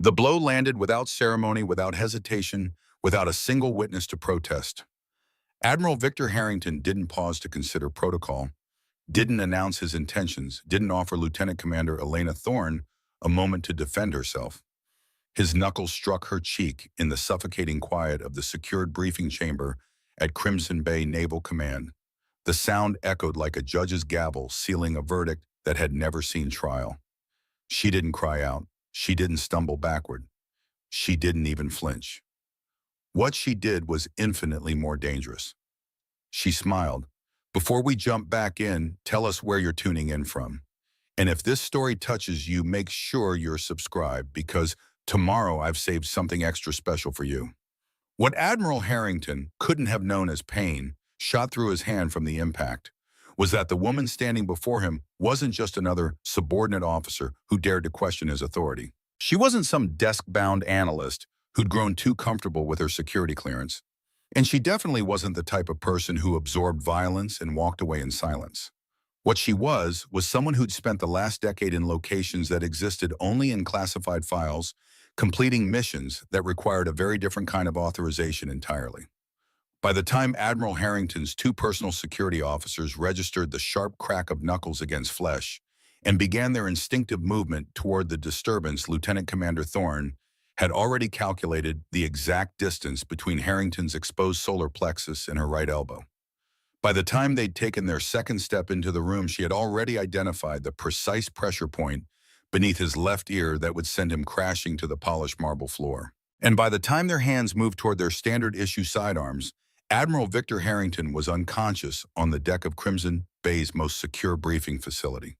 The blow landed without ceremony, without hesitation, without a single witness to protest. Admiral Victor Harrington didn't pause to consider protocol, didn't announce his intentions, didn't offer Lieutenant Commander Elena Thorne a moment to defend herself. His knuckles struck her cheek in the suffocating quiet of the secured briefing chamber at Crimson Bay Naval Command. The sound echoed like a judge's gavel sealing a verdict that had never seen trial. She didn't cry out. She didn't stumble backward. She didn't even flinch. What she did was infinitely more dangerous. She smiled. Before we jump back in, tell us where you're tuning in from. And if this story touches you, make sure you're subscribed because tomorrow I've saved something extra special for you. What Admiral Harrington couldn't have known as pain, shot through his hand from the impact, was that the woman standing before him wasn't just another subordinate officer who dared to question his authority. She wasn't some desk-bound analyst who'd grown too comfortable with her security clearance. And she definitely wasn't the type of person who absorbed violence and walked away in silence. What she was someone who'd spent the last decade in locations that existed only in classified files, completing missions that required a very different kind of authorization entirely. By the time Admiral Harrington's two personal security officers registered the sharp crack of knuckles against flesh and began their instinctive movement toward the disturbance, Lieutenant Commander Thorne had already calculated the exact distance between Harrington's exposed solar plexus and her right elbow. By the time they'd taken their second step into the room, she had already identified the precise pressure point beneath his left ear that would send him crashing to the polished marble floor. And by the time their hands moved toward their standard-issue sidearms, Admiral Victor Harrington was unconscious on the deck of Crimson Bay's most secure briefing facility.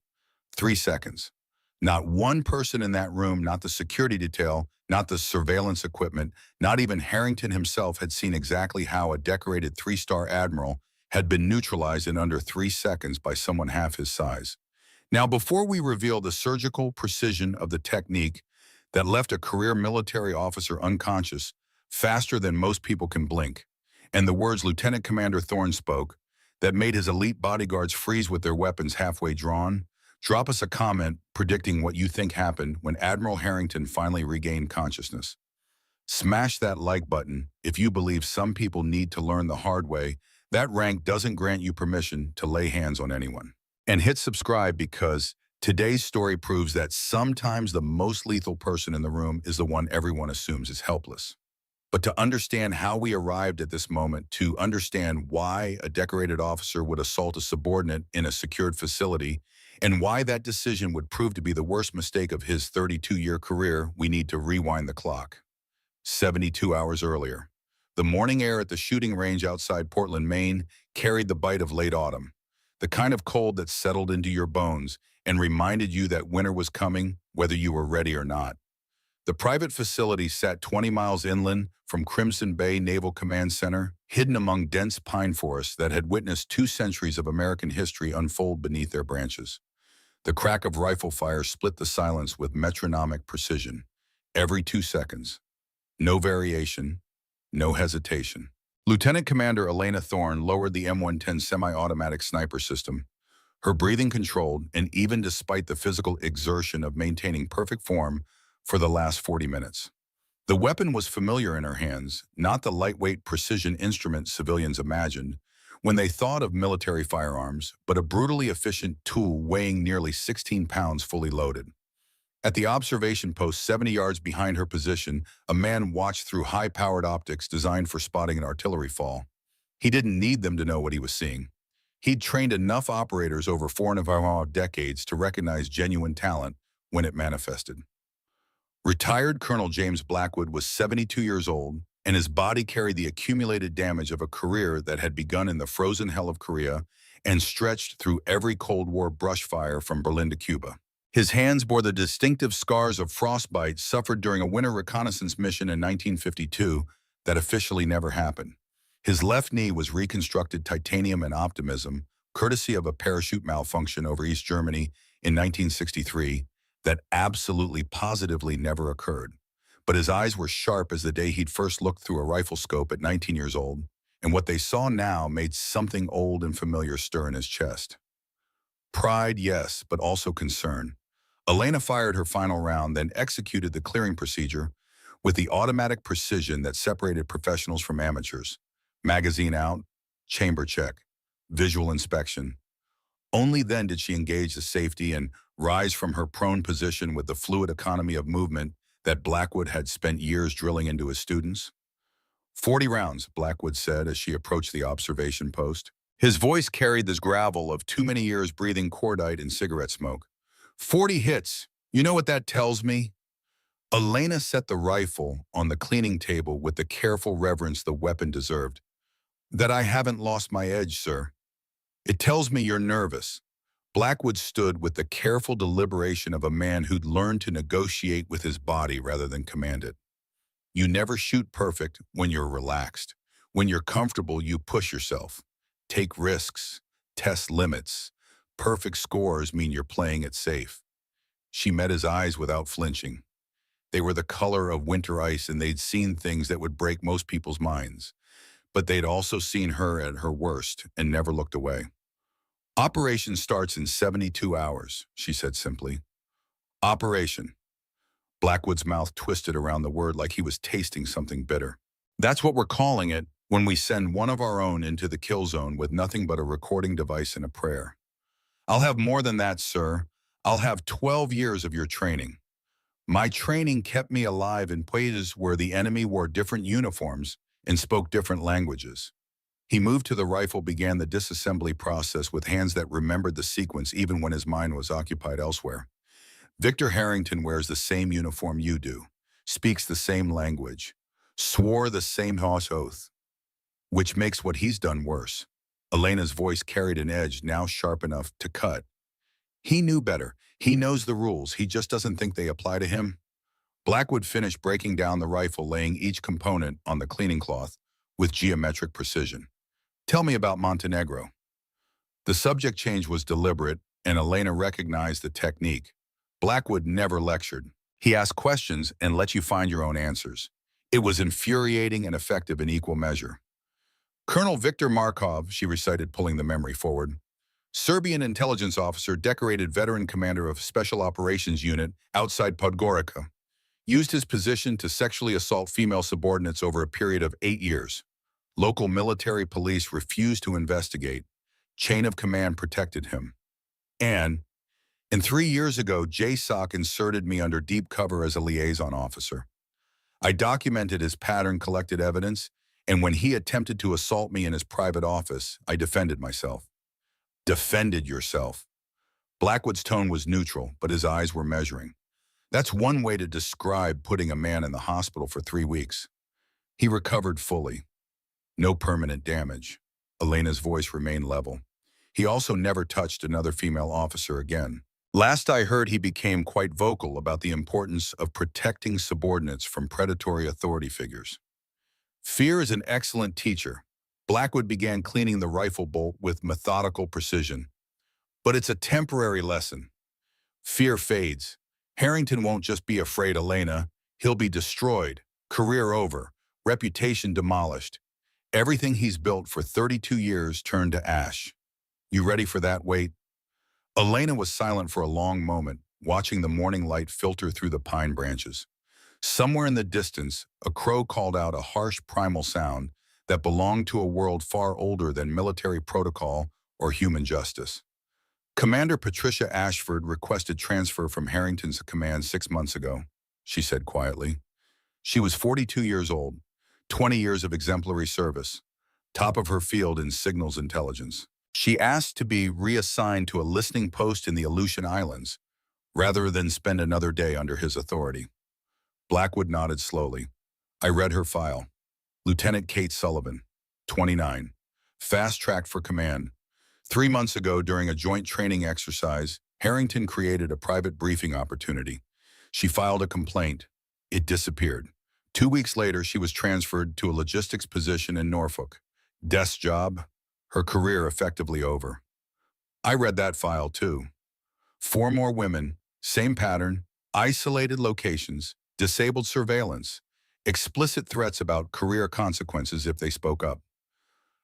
3 seconds. Not one person in that room, not the security detail, not the surveillance equipment, not even Harrington himself had seen exactly how a decorated 3-star admiral had been neutralized in under 3 seconds by someone half his size. Now, before we reveal the surgical precision of the technique that left a career military officer unconscious faster than most people can blink, and the words Lieutenant Commander Thorne spoke that made his elite bodyguards freeze with their weapons halfway drawn, drop us a comment predicting what you think happened when Admiral Harrington finally regained consciousness. Smash that like button if you believe some people need to learn the hard way. That rank doesn't grant you permission to lay hands on anyone. And hit subscribe because today's story proves that sometimes the most lethal person in the room is the one everyone assumes is helpless. But to understand how we arrived at this moment, to understand why a decorated officer would assault a subordinate in a secured facility, and why that decision would prove to be the worst mistake of his 32-year career, we need to rewind the clock. 72 hours earlier. The morning air at the shooting range outside Portland, Maine, carried the bite of late autumn, the kind of cold that settled into your bones and reminded you that winter was coming, whether you were ready or not. The private facility sat 20 miles inland from Crimson Bay Naval Command Center, hidden among dense pine forests that had witnessed 2 centuries of American history unfold beneath their branches. The crack of rifle fire split the silence with metronomic precision. Every 2 seconds. No variation, no hesitation. Lieutenant Commander Elena Thorne lowered the M110 semi-automatic sniper system, her breathing controlled, and even despite the physical exertion of maintaining perfect form for the last 40 minutes. The weapon was familiar in her hands, not the lightweight precision instrument civilians imagined when they thought of military firearms, but a brutally efficient tool weighing nearly 16 pounds fully loaded. At the observation post 70 yards behind her position, a man watched through high-powered optics designed for spotting an artillery fall. He didn't need them to know what he was seeing. He'd trained enough operators over 4.5 decades to recognize genuine talent when it manifested. Retired Colonel James Blackwood was 72 years old, and his body carried the accumulated damage of a career that had begun in the frozen hell of Korea and stretched through every Cold War brush fire from Berlin to Cuba. His hands bore the distinctive scars of frostbite suffered during a winter reconnaissance mission in 1952 that officially never happened. His left knee was reconstructed titanium and optimism, courtesy of a parachute malfunction over East Germany in 1963 that absolutely positively never occurred. But his eyes were sharp as the day he'd first looked through a rifle scope at 19 years old, and what they saw now made something old and familiar stir in his chest. Pride, yes, but also concern. Elena fired her final round, then executed the clearing procedure with the automatic precision that separated professionals from amateurs. Magazine out, chamber check, visual inspection. Only then did she engage the safety and rise from her prone position with the fluid economy of movement that Blackwood had spent years drilling into his students. 40 rounds, Blackwood said as she approached the observation post. His voice carried this gravel of too many years breathing cordite and cigarette smoke. 40 hits. You know what that tells me? Elena set the rifle on the cleaning table with the careful reverence the weapon deserved. That I haven't lost my edge, sir. It tells me you're nervous. Blackwood stood with the careful deliberation of a man who'd learned to negotiate with his body rather than command it. You never shoot perfect when you're relaxed. When you're comfortable, you push yourself. Take risks. Test limits. Perfect scores mean you're playing it safe. She met his eyes without flinching. They were the color of winter ice, and they'd seen things that would break most people's minds. But they'd also seen her at her worst and never looked away. Operation starts in 72 hours, she said simply. Operation. Blackwood's mouth twisted around the word like he was tasting something bitter. That's what we're calling it when we send one of our own into the kill zone with nothing but a recording device and a prayer. I'll have more than that, sir. I'll have 12 years of your training. My training kept me alive in places where the enemy wore different uniforms and spoke different languages. He moved to the rifle, began the disassembly process with hands that remembered the sequence even when his mind was occupied elsewhere. Victor Harrington wears the same uniform you do, speaks the same language, swore the same oath, which makes what he's done worse. Elena's voice carried an edge now sharp enough to cut. He knew better. He knows the rules. He just doesn't think they apply to him. Blackwood finished breaking down the rifle, laying each component on the cleaning cloth with geometric precision. Tell me about Montenegro. The subject change was deliberate, and Elena recognized the technique. Blackwood never lectured. He asked questions and let you find your own answers. It was infuriating and effective in equal measure. Colonel Viktor Markov, she recited, pulling the memory forward. Serbian intelligence officer, decorated veteran commander of Special Operations Unit outside Podgorica. Used his position to sexually assault female subordinates over a period of 8 years. Local military police refused to investigate. Chain of command protected him. And 3 years ago, JSOC inserted me under deep cover as a liaison officer. I documented his pattern, collected evidence, and when he attempted to assault me in his private office, I defended myself. Defended yourself. Blackwood's tone was neutral, but his eyes were measuring. That's one way to describe putting a man in the hospital for 3 weeks. He recovered fully. No permanent damage. Elena's voice remained level. He also never touched another female officer again. Last I heard, he became quite vocal about the importance of protecting subordinates from predatory authority figures. Fear is an excellent teacher. Blackwood began cleaning the rifle bolt with methodical precision. But it's a temporary lesson. Fear fades. Harrington won't just be afraid, Elena. He'll be destroyed, career over, reputation demolished. Everything he's built for 32 years turned to ash. You ready for that weight? Elena was silent for a long moment, watching the morning light filter through the pine branches. Somewhere in the distance, a crow called out a harsh primal sound that belonged to a world far older than military protocol or human justice. Commander Patricia Ashford requested transfer from Harrington's command 6 months ago, she said quietly. She was 42 years old, 20 years of exemplary service, top of her field in signals intelligence. She asked to be reassigned to a listening post in the Aleutian Islands, rather than spend another day under his authority. Blackwood nodded slowly. I read her file. Lieutenant Kate Sullivan, 29, fast-tracked for command. 3 months ago, during a joint training exercise, Harrington created a private briefing opportunity. She filed a complaint. It disappeared. 2 weeks later, she was transferred to a logistics position in Norfolk. Desk job, her career effectively over. I read that file too. 4 more women, same pattern, isolated locations, disabled surveillance, explicit threats about career consequences if they spoke up.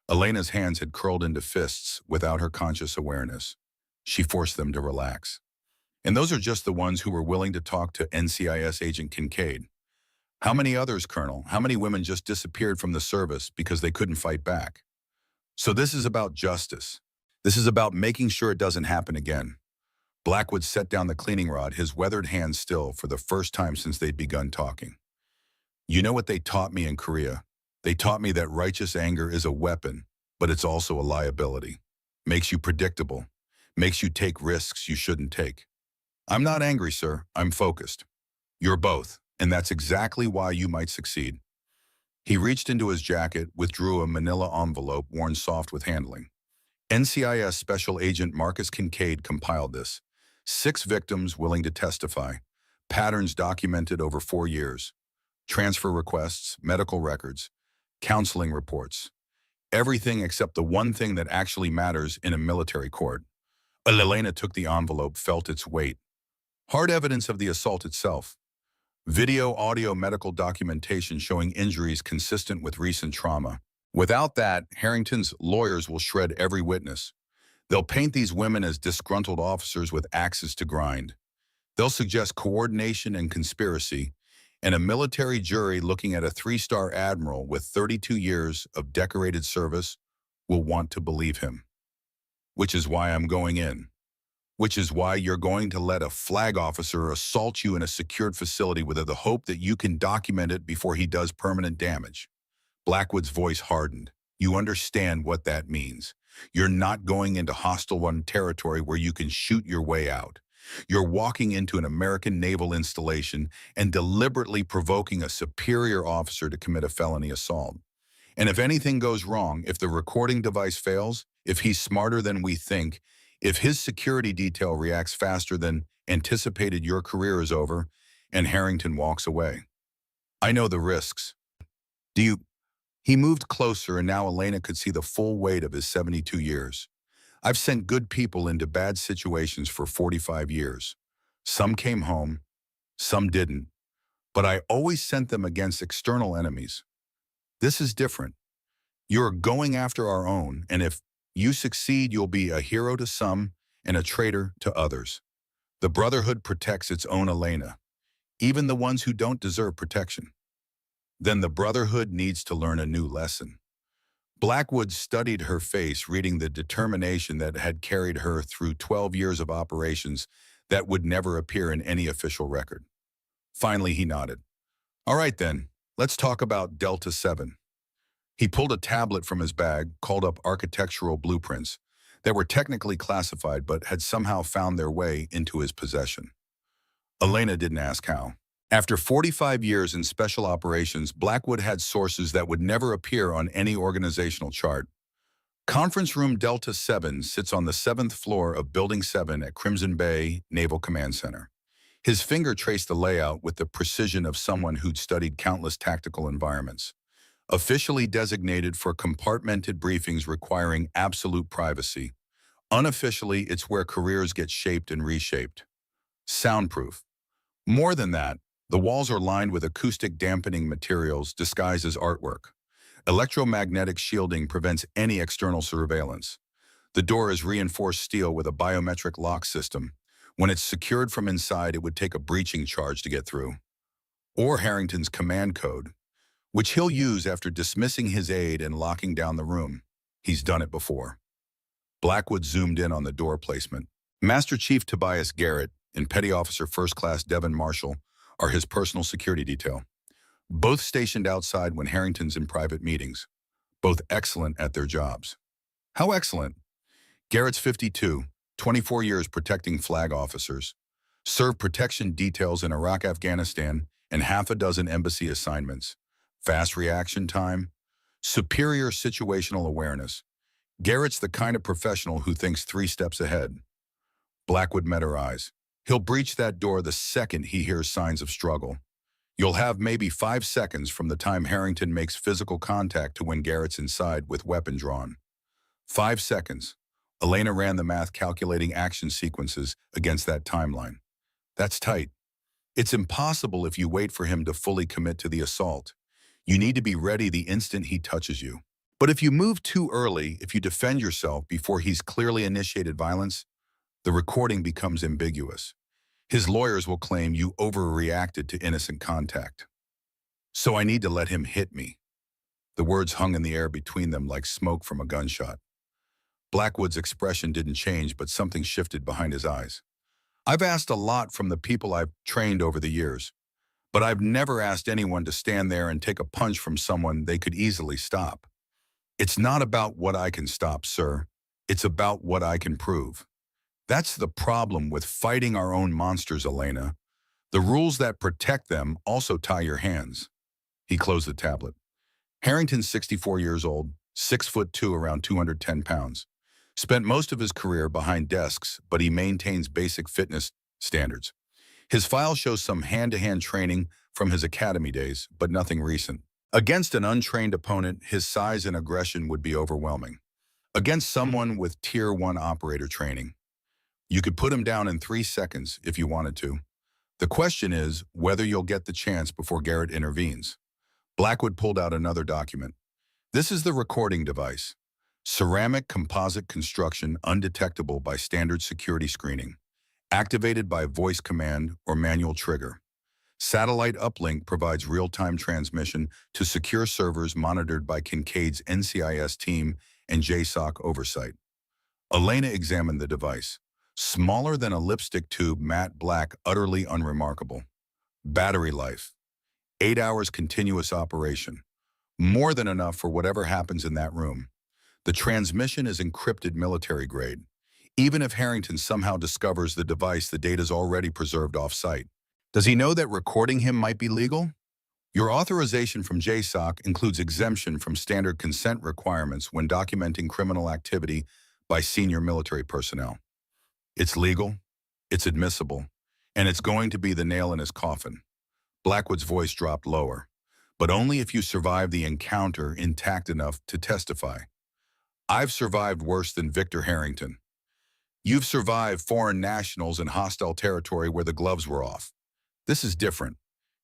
Elena's hands had curled into fists without her conscious awareness. She forced them to relax. And those are just the ones who were willing to talk to NCIS agent Kincaid. How many others, Colonel? How many women just disappeared from the service because they couldn't fight back? So this is about justice. This is about making sure it doesn't happen again. Blackwood set down the cleaning rod, his weathered hands still for the first time since they'd begun talking. You know what they taught me in Korea? They taught me that righteous anger is a weapon, but it's also a liability. Makes you predictable. Makes you take risks you shouldn't take. I'm not angry, sir. I'm focused. You're both, and that's exactly why you might succeed. He reached into his jacket, withdrew a manila envelope worn soft with handling. NCIS Special Agent Marcus Kincaid compiled this. 6 victims willing to testify. Patterns documented over 4 years. Transfer requests, medical records, counseling reports. Everything except the one thing that actually matters in a military court. Elena took the envelope, felt its weight. Hard evidence of the assault itself. Video, audio, medical documentation showing injuries consistent with recent trauma. Without that, Harrington's lawyers will shred every witness. They'll paint these women as disgruntled officers with axes to grind. They'll suggest coordination and conspiracy, and a military jury looking at a 3-star admiral with 32 years of decorated service will want to believe him. Which is why I'm going in. Which is why you're going to let a flag officer assault you in a secured facility with the hope that you can document it before he does permanent damage. Blackwood's voice hardened. You understand what that means. You're not going into hostile one territory where you can shoot your way out. You're walking into an American naval installation and deliberately provoking a superior officer to commit a felony assault. And if anything goes wrong, if the recording device fails, if he's smarter than we think, if his security detail reacts faster than anticipated, your career is over, and Harrington walks away. I know the risks. Do you? He moved closer, and now Elena could see the full weight of his 72 years. I've sent good people into bad situations for 45 years. Some came home, some didn't, but I always sent them against external enemies. This is different. You're going after our own, and if you succeed, you'll be a hero to some and a traitor to others. The Brotherhood protects its own Elena, even the ones who don't deserve protection. Then the Brotherhood needs to learn a new lesson. Blackwood studied her face, reading the determination that had carried her through 12 years of operations that would never appear in any official record. Finally, he nodded. All right then, let's talk about Delta 7. He pulled a tablet from his bag, called up architectural blueprints that were technically classified but had somehow found their way into his possession. Elena didn't ask how. After 45 years in special operations, Blackwood had sources that would never appear on any organizational chart. Conference Room Delta 7 sits on the 7th floor of Building 7 at Crimson Bay Naval Command Center. His finger traced the layout with the precision of someone who'd studied countless tactical environments. Officially designated for compartmented briefings requiring absolute privacy. Unofficially, it's where careers get shaped and reshaped. Soundproof. More than that, the walls are lined with acoustic dampening materials disguised as artwork. Electromagnetic shielding prevents any external surveillance. The door is reinforced steel with a biometric lock system. When it's secured from inside, it would take a breaching charge to get through. Or Harrington's command code, which he'll use after dismissing his aide and locking down the room. He's done it before. Blackwood zoomed in on the door placement. Master Chief Tobias Garrett and Petty Officer First Class Devin Marshall are his personal security detail. Both stationed outside when Harrington's in private meetings. Both excellent at their jobs. How excellent? Garrett's 52, 24 years protecting flag officers. Served protection details in Iraq, Afghanistan, and half a dozen embassy assignments. Fast reaction time. Superior situational awareness. Garrett's the kind of professional who thinks 3 steps ahead. Blackwood met her eyes. He'll breach that door the second he hears signs of struggle. You'll have maybe 5 seconds from the time Harrington makes physical contact to when Garrett's inside with weapon drawn. 5 seconds. Elena ran the math calculating action sequences against that timeline. That's tight. It's impossible if you wait for him to fully commit to the assault. You need to be ready the instant he touches you. But if you move too early, if you defend yourself before he's clearly initiated violence, the recording becomes ambiguous. His lawyers will claim you overreacted to innocent contact. So I need to let him hit me. The words hung in the air between them like smoke from a gunshot. Blackwood's expression didn't change, but something shifted behind his eyes. I've asked a lot from the people I've trained over the years, but I've never asked anyone to stand there and take a punch from someone they could easily stop. It's not about what I can stop, sir. It's about what I can prove. That's the problem with fighting our own monsters, Elena. The rules that protect them also tie your hands. He closed the tablet. Harrington's 64 years old, 6'2", around 210 pounds. Spent most of his career behind desks, but he maintains basic fitness standards. His file shows some hand-to-hand training from his academy days, but nothing recent. Against an untrained opponent, his size and aggression would be overwhelming. Against someone with Tier 1 operator training, you could put him down in 3 seconds if you wanted to. The question is whether you'll get the chance before Garrett intervenes. Blackwood pulled out another document. This is the recording device. Ceramic composite construction undetectable by standard security screening. Activated by voice command or manual trigger. Satellite uplink provides real-time transmission to secure servers monitored by Kincaid's NCIS team and JSOC oversight. Elena examined the device. Smaller than a lipstick tube, matte black, utterly unremarkable. Battery life. 8 hours continuous operation. More than enough for whatever happens in that room. The transmission is encrypted military grade. Even if Harrington somehow discovers the device, the data's already preserved off-site. Does he know that recording him might be legal? Your authorization from JSOC includes exemption from standard consent requirements when documenting criminal activity by senior military personnel. It's legal, it's admissible, and it's going to be the nail in his coffin. Blackwood's voice dropped lower, but only if you survive the encounter intact enough to testify. I've survived worse than Victor Harrington. You've survived foreign nationals in hostile territory where the gloves were off. This is different.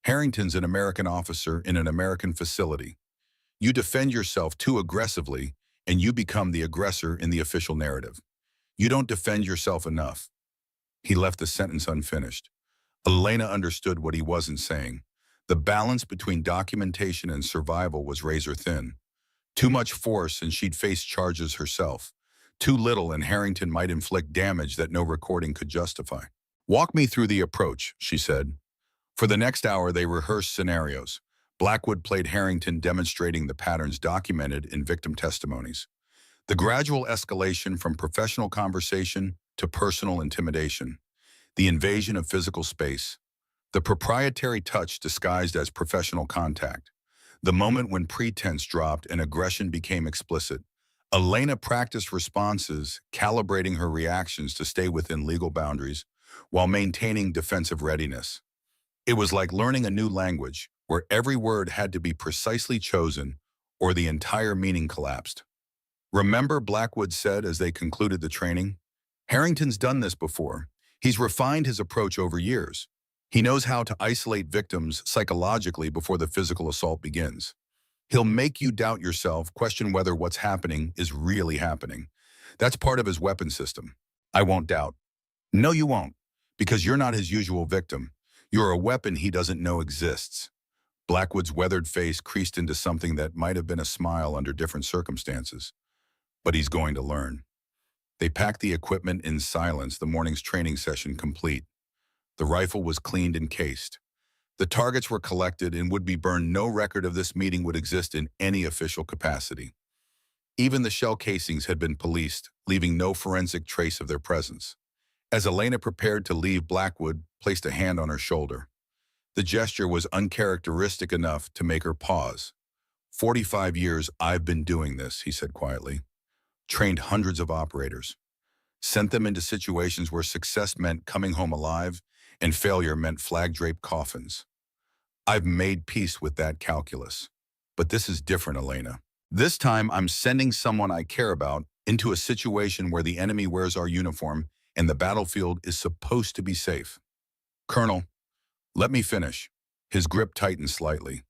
Harrington's an American officer in an American facility. You defend yourself too aggressively, and you become the aggressor in the official narrative. You don't defend yourself enough. He left the sentence unfinished. Elena understood what he wasn't saying. The balance between documentation and survival was razor thin. Too much force and she'd face charges herself. Too little and Harrington might inflict damage that no recording could justify. Walk me through the approach, she said. For the next hour, they rehearsed scenarios. Blackwood played Harrington demonstrating the patterns documented in victim testimonies. The gradual escalation from professional conversation to personal intimidation. The invasion of physical space. The proprietary touch disguised as professional contact. The moment when pretense dropped and aggression became explicit. Elena practiced responses, calibrating her reactions to stay within legal boundaries while maintaining defensive readiness. It was like learning a new language where every word had to be precisely chosen or the entire meaning collapsed. Remember, Blackwood said as they concluded the training, Harrington's done this before. He's refined his approach over years. He knows how to isolate victims psychologically before the physical assault begins. He'll make you doubt yourself, question whether what's happening is really happening. That's part of his weapon system. I won't doubt. No, you won't, because you're not his usual victim. You're a weapon he doesn't know exists. Blackwood's weathered face creased into something that might have been a smile under different circumstances. But he's going to learn. They packed the equipment in silence, the morning's training session complete. The rifle was cleaned and cased. The targets were collected and would be burned. No record of this meeting would exist in any official capacity. Even the shell casings had been policed, leaving no forensic trace of their presence. As Elena prepared to leave, Blackwood placed a hand on her shoulder. The gesture was uncharacteristic enough to make her pause. 45 years I've been doing this, he said quietly. Trained hundreds of operators. Sent them into situations where success meant coming home alive and failure meant flag-draped coffins. I've made peace with that calculus. But this is different, Elena. This time I'm sending someone I care about into a situation where the enemy wears our uniform and the battlefield is supposed to be safe. Colonel, let me finish. His grip tightened slightly.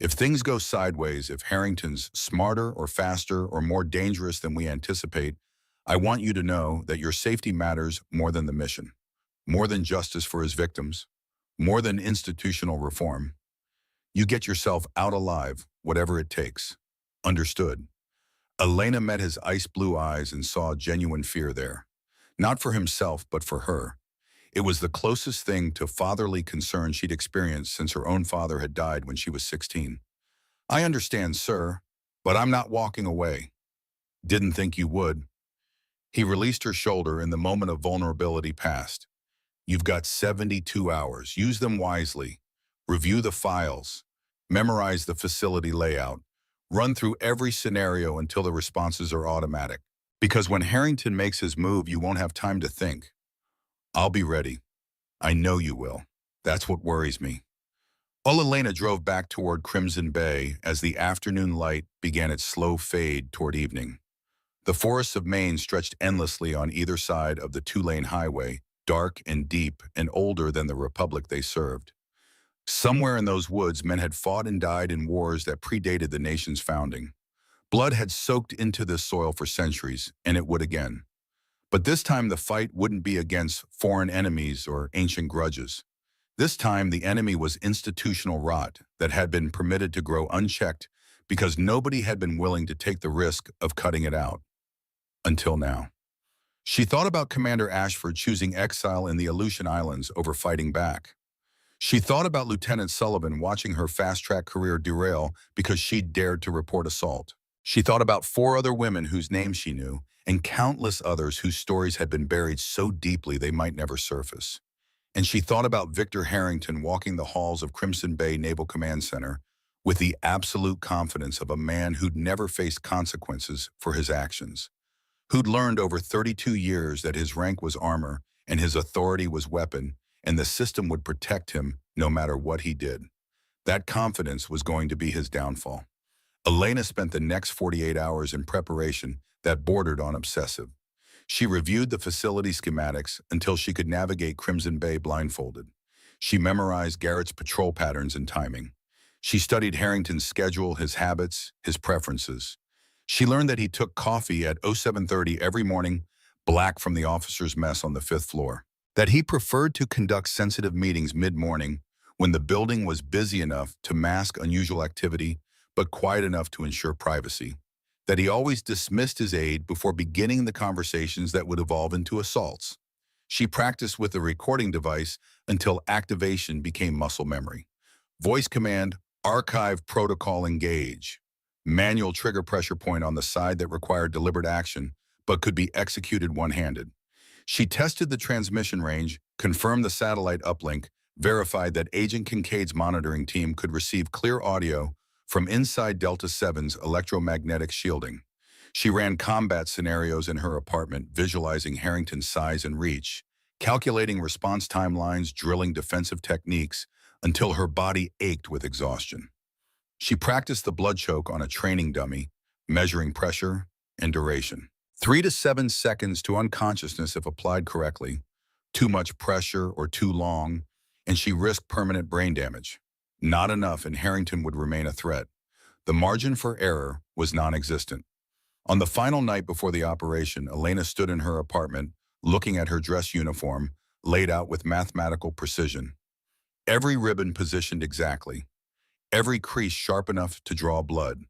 If things go sideways, if Harrington's smarter or faster or more dangerous than we anticipate, I want you to know that your safety matters more than the mission. more than justice for his victims, more than institutional reform. You get yourself out alive, whatever it takes. Understood. Elena met his ice blue eyes and saw genuine fear there. Not for himself, but for her. It was the closest thing to fatherly concern she'd experienced since her own father had died when she was 16. I understand, sir, but I'm not walking away. Didn't think you would. He released her shoulder and the moment of vulnerability passed. You've got 72 hours. Use them wisely. Review the files. Memorize the facility layout. Run through every scenario until the responses are automatic. Because when Harrington makes his move, you won't have time to think. I'll be ready. I know you will. That's what worries me. Elena drove back toward Crimson Bay as the afternoon light began its slow fade toward evening. The forests of Maine stretched endlessly on either side of the two-lane highway, dark and deep and older than the republic they served. Somewhere in those woods, men had fought and died in wars that predated the nation's founding. Blood had soaked into this soil for centuries, and it would again. But this time the fight wouldn't be against foreign enemies or ancient grudges. This time the enemy was institutional rot that had been permitted to grow unchecked because nobody had been willing to take the risk of cutting it out. Until now. She thought about Commander Ashford choosing exile in the Aleutian Islands over fighting back. She thought about Lieutenant Sullivan watching her fast-track career derail because she'd dared to report assault. She thought about 4 other women whose names she knew, and countless others whose stories had been buried so deeply they might never surface. And she thought about Victor Harrington walking the halls of Crimson Bay Naval Command Center with the absolute confidence of a man who'd never faced consequences for his actions, who'd learned over 32 years that his rank was armor and his authority was weapon, and the system would protect him no matter what he did. That confidence was going to be his downfall. Elena spent the next 48 hours in preparation that bordered on obsessive. She reviewed the facility schematics until she could navigate Crimson Bay blindfolded. She memorized Garrett's patrol patterns and timing. She studied Harrington's schedule, his habits, his preferences. She learned that he took coffee at 0730 every morning, black from the officer's mess on the 5th floor. That he preferred to conduct sensitive meetings mid-morning when the building was busy enough to mask unusual activity, but quiet enough to ensure privacy. That he always dismissed his aide before beginning the conversations that would evolve into assaults. She practiced with a recording device until activation became muscle memory. Voice command, archive protocol engage. Manual trigger pressure point on the side that required deliberate action, but could be executed one-handed. She tested the transmission range, confirmed the satellite uplink, verified that Agent Kincaid's monitoring team could receive clear audio from inside Delta 7's electromagnetic shielding. She ran combat scenarios in her apartment, visualizing Harrington's size and reach, calculating response timelines, drilling defensive techniques, until her body ached with exhaustion. She practiced the blood choke on a training dummy, measuring pressure and duration. 3 to 7 seconds to unconsciousness if applied correctly, too much pressure or too long, and she risked permanent brain damage. Not enough, and Harrington would remain a threat. The margin for error was non-existent. On the final night before the operation, Elena stood in her apartment, looking at her dress uniform, laid out with mathematical precision. Every ribbon positioned exactly. Every crease sharp enough to draw blood.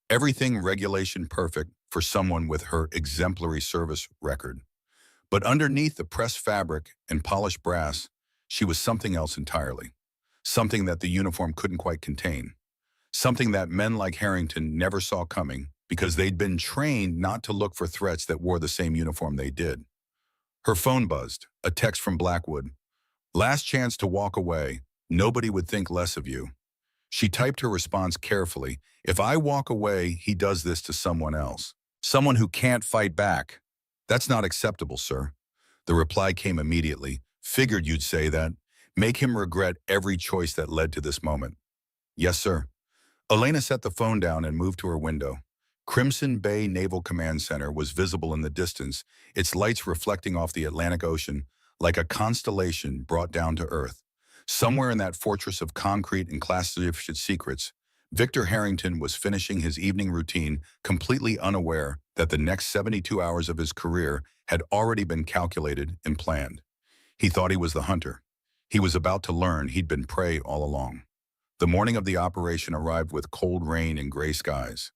Everything regulation perfect for someone with her exemplary service record. But underneath the pressed fabric and polished brass, she was something else entirely. Something that the uniform couldn't quite contain. Something that men like Harrington never saw coming because they'd been trained not to look for threats that wore the same uniform they did. Her phone buzzed, a text from Blackwood. Last chance to walk away. Nobody would think less of you. She typed her response carefully. If I walk away, he does this to someone else. Someone who can't fight back. That's not acceptable, sir. The reply came immediately. Figured you'd say that. Make him regret every choice that led to this moment. Yes, sir. Elena set the phone down and moved to her window. Crimson Bay Naval Command Center was visible in the distance, its lights reflecting off the Atlantic Ocean like a constellation brought down to Earth. Somewhere in that fortress of concrete and classified secrets, Victor Harrington was finishing his evening routine, completely unaware that the next 72 hours of his career had already been calculated and planned. He thought he was the hunter. He was about to learn he'd been prey all along. The morning of the operation arrived with cold rain and gray skies.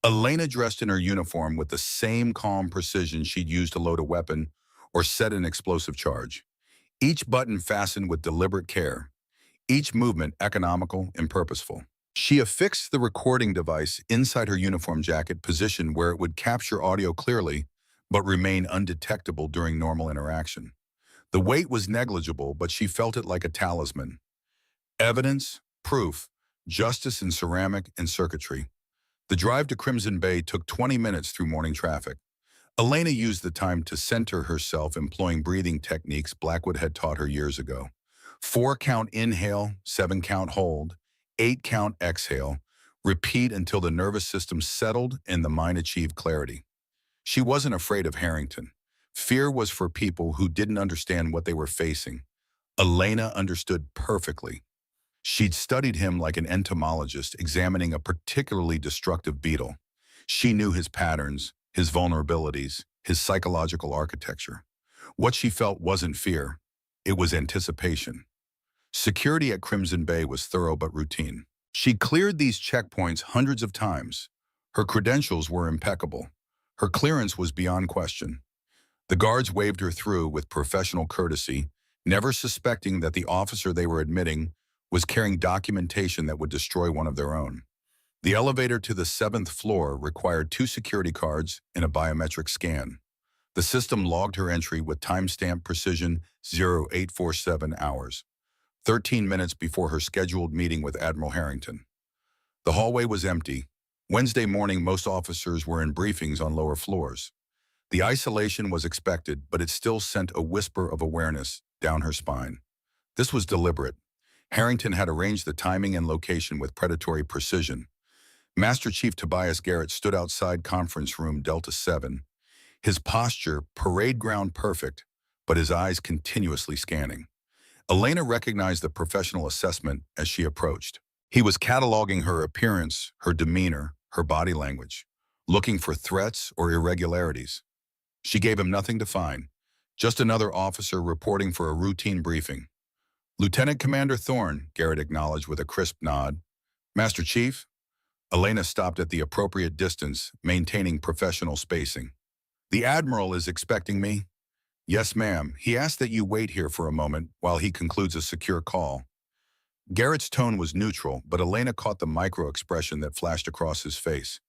Elena dressed in her uniform with the same calm precision she'd used to load a weapon or set an explosive charge. Each button fastened with deliberate care, each movement economical and purposeful. She affixed the recording device inside her uniform jacket, positioned where it would capture audio clearly but remain undetectable during normal interaction. The weight was negligible, but she felt it like a talisman. Evidence, proof, justice in ceramic and circuitry. The drive to Crimson Bay took 20 minutes through morning traffic. Elena used the time to center herself, employing breathing techniques Blackwood had taught her years ago. 4-count inhale, 7-count hold, 8-count exhale. Repeat until the nervous system settled and the mind achieved clarity. She wasn't afraid of Harrington. Fear was for people who didn't understand what they were facing. Elena understood perfectly. She'd studied him like an entomologist examining a particularly destructive beetle. She knew his patterns, his vulnerabilities, his psychological architecture. What she felt wasn't fear, it was anticipation. Security at Crimson Bay was thorough but routine. She cleared these checkpoints hundreds of times. Her credentials were impeccable. Her clearance was beyond question. The guards waved her through with professional courtesy, never suspecting that the officer they were admitting was carrying documentation that would destroy one of their own. The elevator to the 7th floor required 2 security cards and a biometric scan. The system logged her entry with timestamp precision 0847 hours, 13 minutes before her scheduled meeting with Admiral Harrington. The hallway was empty. Wednesday morning, most officers were in briefings on lower floors. The isolation was expected, but it still sent a whisper of awareness down her spine. This was deliberate. Harrington had arranged the timing and location with predatory precision. Master Chief Tobias Garrett stood outside conference room Delta 7, his posture parade ground perfect, but his eyes continuously scanning. Elena recognized the professional assessment as she approached. He was cataloging her appearance, her demeanor, her body language, looking for threats or irregularities. She gave him nothing to find, just another officer reporting for a routine briefing. Lieutenant Commander Thorne, Garrett acknowledged with a crisp nod. Master Chief? Elena stopped at the appropriate distance, maintaining professional spacing. The Admiral is expecting me. Yes, ma'am. He asked that you wait here for a moment while he concludes a secure call. Garrett's tone was neutral, but Elena caught the micro-expression that flashed across his face.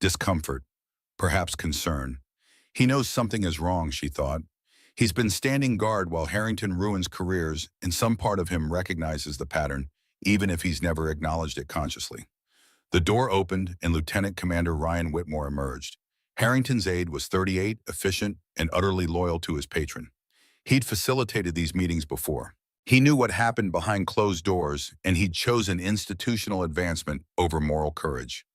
Discomfort, perhaps concern. He knows something is wrong, she thought. He's been standing guard while Harrington ruins careers, and some part of him recognizes the pattern, even if he's never acknowledged it consciously. The door opened, and Lieutenant Commander Ryan Whitmore emerged. Harrington's aide was 38, efficient, and utterly loyal to his patron. He'd facilitated these meetings before. He knew what happened behind closed doors, and he'd chosen institutional advancement over moral courage.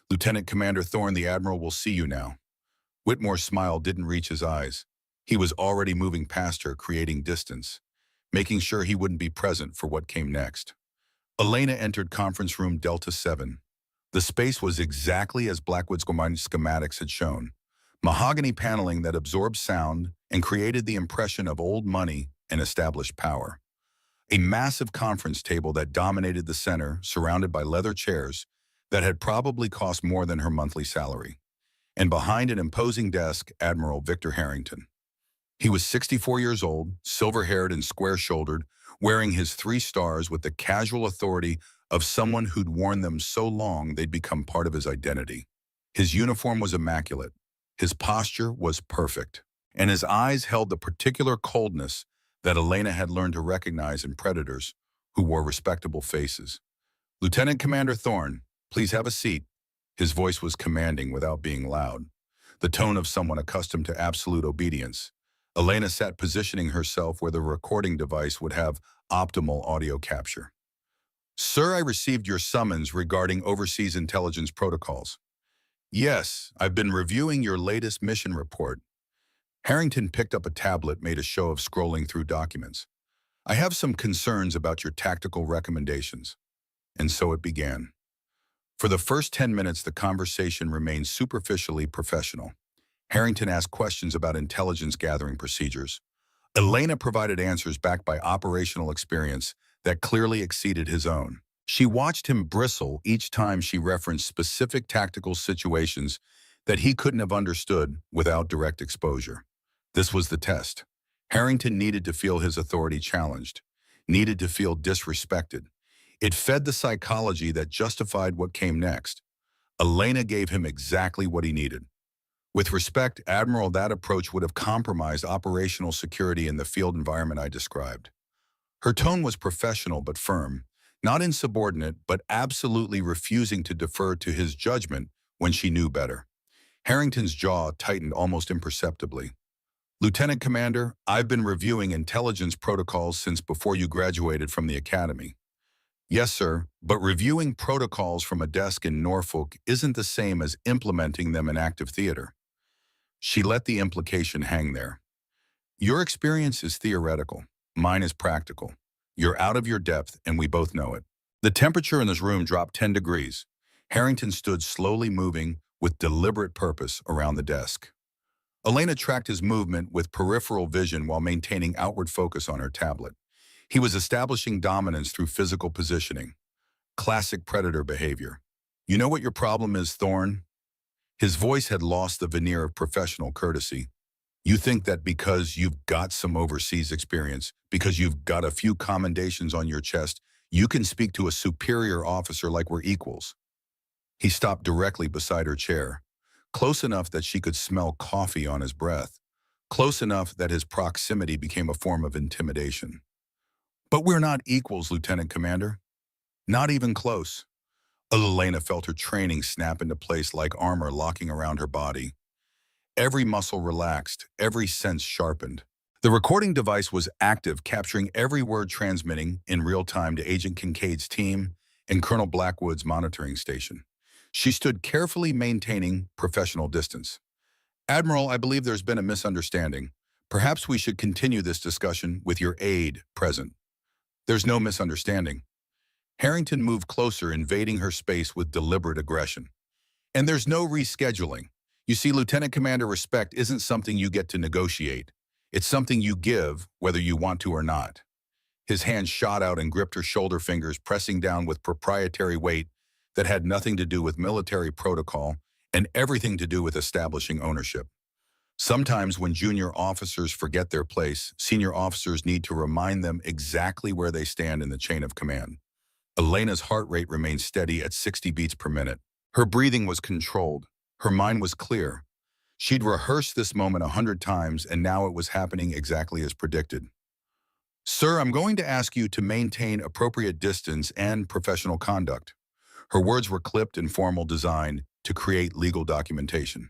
Lieutenant Commander Thorne, the Admiral will see you now. Whitmore's smile didn't reach his eyes. He was already moving past her, creating distance, making sure he wouldn't be present for what came next. Elena entered conference room Delta 7. The space was exactly as Blackwood's schematics had shown. Mahogany paneling that absorbed sound and created the impression of old money and established power. A massive conference table that dominated the center, surrounded by leather chairs that had probably cost more than her monthly salary. And behind an imposing desk, Admiral Victor Harrington. He was 64 years old, silver-haired and square-shouldered, wearing his 3 stars with the casual authority of someone who'd worn them so long they'd become part of his identity. His uniform was immaculate, his posture was perfect, and his eyes held the particular coldness that Elena had learned to recognize in predators who wore respectable faces. Lieutenant Commander Thorne, please have a seat. His voice was commanding without being loud, the tone of someone accustomed to absolute obedience. Elena sat positioning herself where the recording device would have optimal audio capture. Sir, I received your summons regarding overseas intelligence protocols. Yes, I've been reviewing your latest mission report. Harrington picked up a tablet, made a show of scrolling through documents. I have some concerns about your tactical recommendations. And so it began. For the first 10 minutes, the conversation remained superficially professional. Harrington asked questions about intelligence gathering procedures. Elena provided answers backed by operational experience that clearly exceeded his own. She watched him bristle each time she referenced specific tactical situations that he couldn't have understood without direct exposure. This was the test. Harrington needed to feel his authority challenged, needed to feel disrespected. It fed the psychology that justified what came next. Elena gave him exactly what he needed. With respect, Admiral, that approach would have compromised operational security in the field environment I described. Her tone was professional but firm, not insubordinate but absolutely refusing to defer to his judgment when she knew better. Harrington's jaw tightened almost imperceptibly. Lieutenant Commander, I've been reviewing intelligence protocols since before you graduated from the academy. Yes, sir, but reviewing protocols from a desk in Norfolk isn't the same as implementing them in active theater. She let the implication hang there. Your experience is theoretical. Mine is practical. You're out of your depth, and we both know it. The temperature in this room dropped 10 degrees. Harrington stood slowly moving with deliberate purpose around the desk. Elena tracked his movement with peripheral vision while maintaining outward focus on her tablet. He was establishing dominance through physical positioning. Classic predator behavior. You know what your problem is, Thorne? His voice had lost the veneer of professional courtesy. You think that because you've got some overseas experience, because you've got a few commendations on your chest, you can speak to a superior officer like we're equals. He stopped directly beside her chair, close enough that she could smell coffee on his breath, close enough that his proximity became a form of intimidation. But we're not equals, Lieutenant Commander. Not even close. Elena felt her training snap into place like armor locking around her body. Every muscle relaxed, every sense sharpened. The recording device was active, capturing every word, transmitting in real time to Agent Kincaid's team and Colonel Blackwood's monitoring station. She stood carefully maintaining professional distance. Admiral, I believe there's been a misunderstanding. Perhaps we should continue this discussion with your aide present. There's no misunderstanding. Harrington moved closer, invading her space with deliberate aggression. And there's no rescheduling. You see, Lieutenant Commander, respect isn't something you get to negotiate. It's something you give, whether you want to or not. His hand shot out and gripped her shoulder fingers, pressing down with proprietary weight that had nothing to do with military protocol and everything to do with establishing ownership. Sometimes when junior officers forget their place, senior officers need to remind them exactly where they stand in the chain of command. Elena's heart rate remained steady at 60 beats per minute. Her breathing was controlled. Her mind was clear. She'd rehearsed this moment 100 times, and now it was happening exactly as predicted. Sir, I'm going to ask you to maintain appropriate distance and professional conduct. Her words were clipped and formal, designed to create legal documentation.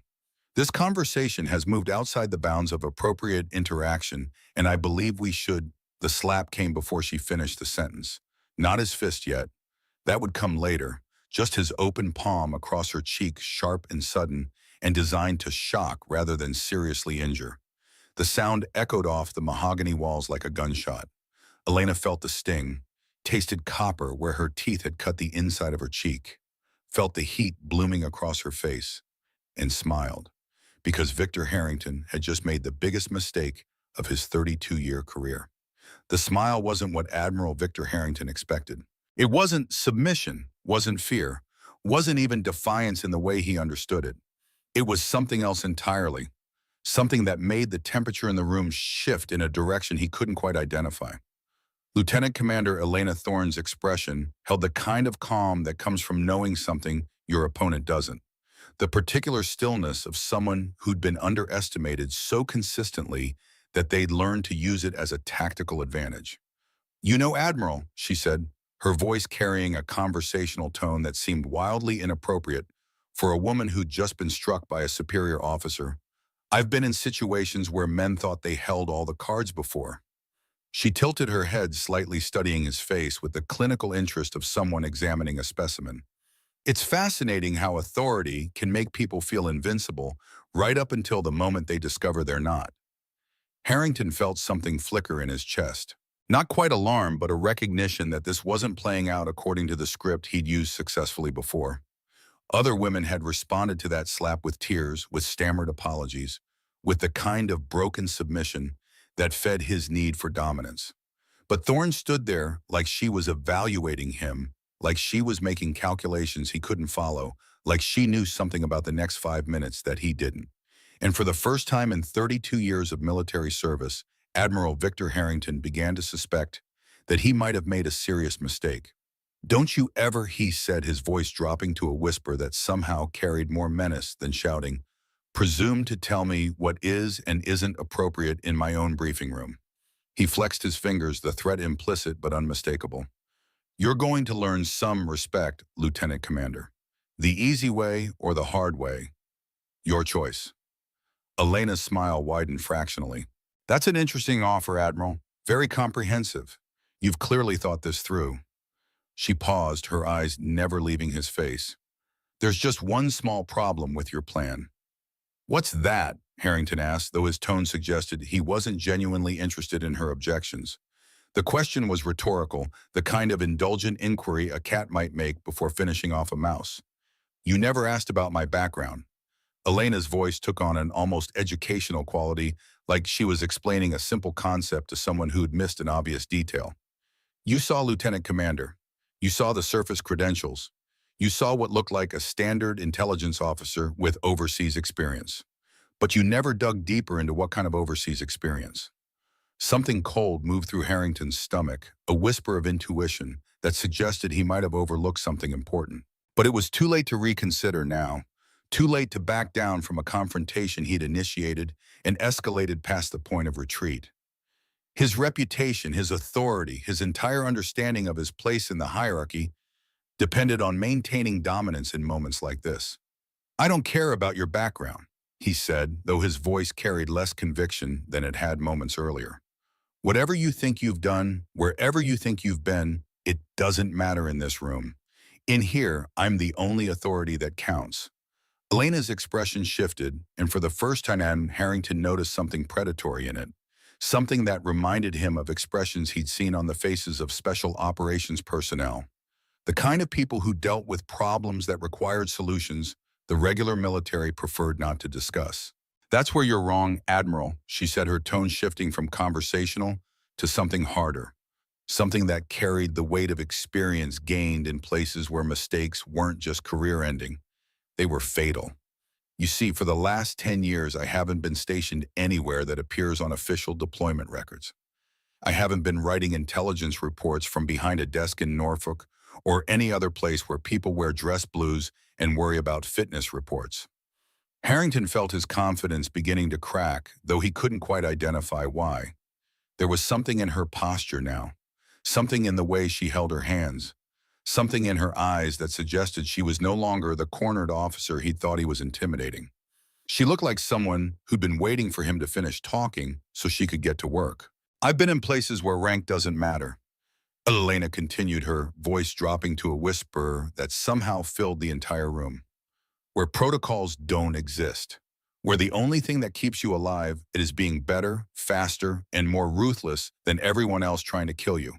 This conversation has moved outside the bounds of appropriate interaction, and I believe we should. The slap came before she finished the sentence. Not his fist yet. That would come later. Just his open palm across her cheek, sharp and sudden, and designed to shock rather than seriously injure. The sound echoed off the mahogany walls like a gunshot. Elena felt the sting, tasted copper where her teeth had cut the inside of her cheek, felt the heat blooming across her face, and smiled, because Victor Harrington had just made the biggest mistake of his 32-year career. The smile wasn't what Admiral Victor Harrington expected. It wasn't submission, wasn't fear, wasn't even defiance in the way he understood it. It was something else entirely, something that made the temperature in the room shift in a direction he couldn't quite identify. Lieutenant Commander Elena Thorne's expression held the kind of calm that comes from knowing something your opponent doesn't. The particular stillness of someone who'd been underestimated so consistently that they'd learned to use it as a tactical advantage. You know, Admiral, she said, her voice carrying a conversational tone that seemed wildly inappropriate for a woman who'd just been struck by a superior officer. I've been in situations where men thought they held all the cards before. She tilted her head slightly, studying his face with the clinical interest of someone examining a specimen. It's fascinating how authority can make people feel invincible right up until the moment they discover they're not. Harrington felt something flicker in his chest. Not quite alarm, but a recognition that this wasn't playing out according to the script he'd used successfully before. Other women had responded to that slap with tears, with stammered apologies, with the kind of broken submission that fed his need for dominance. But Thorne stood there like she was evaluating him, like she was making calculations he couldn't follow, like she knew something about the next 5 minutes that he didn't. And for the first time in 32 years of military service, Admiral Victor Harrington began to suspect that he might have made a serious mistake. "Don't you ever," he said, his voice dropping to a whisper that somehow carried more menace than shouting, "presume to tell me what is and isn't appropriate in my own briefing room." He flexed his fingers, the threat implicit but unmistakable. "You're going to learn some respect, Lieutenant Commander. The easy way or the hard way. Your choice." Elena's smile widened fractionally. "That's an interesting offer, Admiral. Very comprehensive. You've clearly thought this through." She paused, her eyes never leaving his face. "There's just one small problem with your plan." "What's that?" Harrington asked, though his tone suggested he wasn't genuinely interested in her objections. The question was rhetorical, the kind of indulgent inquiry a cat might make before finishing off a mouse. "You never asked about my background." Elena's voice took on an almost educational quality, like she was explaining a simple concept to someone who'd missed an obvious detail. "You saw Lieutenant Commander. You saw the surface credentials. You saw what looked like a standard intelligence officer with overseas experience. But you never dug deeper into what kind of overseas experience." Something cold moved through Harrington's stomach, a whisper of intuition that suggested he might have overlooked something important. But it was too late to reconsider now, too late to back down from a confrontation he'd initiated and escalated past the point of retreat. His reputation, his authority, his entire understanding of his place in the hierarchy depended on maintaining dominance in moments like this. "I don't care about your background," he said, though his voice carried less conviction than it had moments earlier. "Whatever you think you've done, wherever you think you've been, it doesn't matter in this room. In here, I'm the only authority that counts." Elena's expression shifted, and for the first time Harrington noticed something predatory in it, something that reminded him of expressions he'd seen on the faces of special operations personnel, the kind of people who dealt with problems that required solutions the regular military preferred not to discuss. "That's where you're wrong, Admiral," she said, her tone shifting from conversational to something harder, something that carried the weight of experience gained in places where mistakes weren't just career-ending, they were fatal. "You see, for the last 10 years, I haven't been stationed anywhere that appears on official deployment records. I haven't been writing intelligence reports from behind a desk in Norfolk or any other place where people wear dress blues and worry about fitness reports." Harrington felt his confidence beginning to crack, though he couldn't quite identify why. There was something in her posture now, something in the way she held her hands, something in her eyes that suggested she was no longer the cornered officer he thought he was intimidating. She looked like someone who'd been waiting for him to finish talking so she could get to work. "I've been in places where rank doesn't matter," Elena continued, her voice dropping to a whisper that somehow filled the entire room. "Where protocols don't exist. Where the only thing that keeps you alive is being better, faster, and more ruthless than everyone else trying to kill you.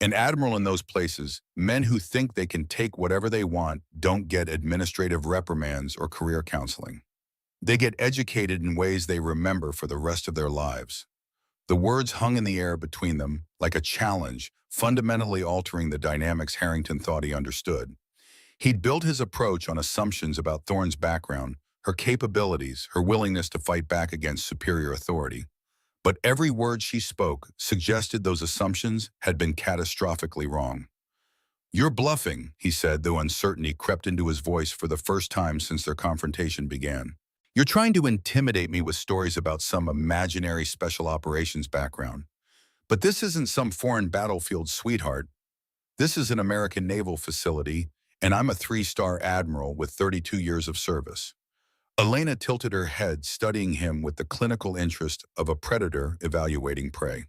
An admiral in those places, men who think they can take whatever they want, don't get administrative reprimands or career counseling. They get educated in ways they remember for the rest of their lives." The words hung in the air between them, like a challenge, fundamentally altering the dynamics Harrington thought he understood. He'd built his approach on assumptions about Thorne's background, her capabilities, her willingness to fight back against superior authority. But every word she spoke suggested those assumptions had been catastrophically wrong. "You're bluffing," he said, though uncertainty crept into his voice for the first time since their confrontation began. "You're trying to intimidate me with stories about some imaginary special operations background. But this isn't some foreign battlefield, sweetheart. This is an American naval facility, and I'm a 3-star admiral with 32 years of service." Elena tilted her head, studying him with the clinical interest of a predator evaluating prey.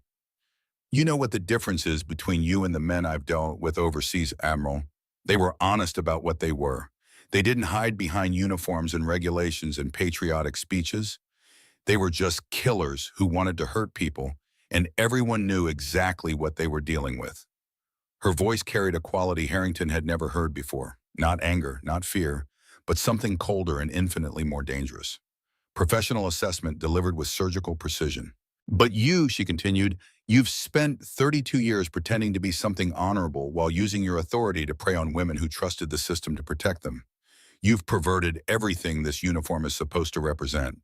"You know what the difference is between you and the men I've dealt with overseas, Admiral. They were honest about what they were. They didn't hide behind uniforms and regulations and patriotic speeches. They were just killers who wanted to hurt people, and everyone knew exactly what they were dealing with." Her voice carried a quality Harrington had never heard before. Not anger, not fear, but something colder and infinitely more dangerous. Professional assessment delivered with surgical precision. But you, she continued, you've spent 32 years pretending to be something honorable while using your authority to prey on women who trusted the system to protect them. You've perverted everything this uniform is supposed to represent.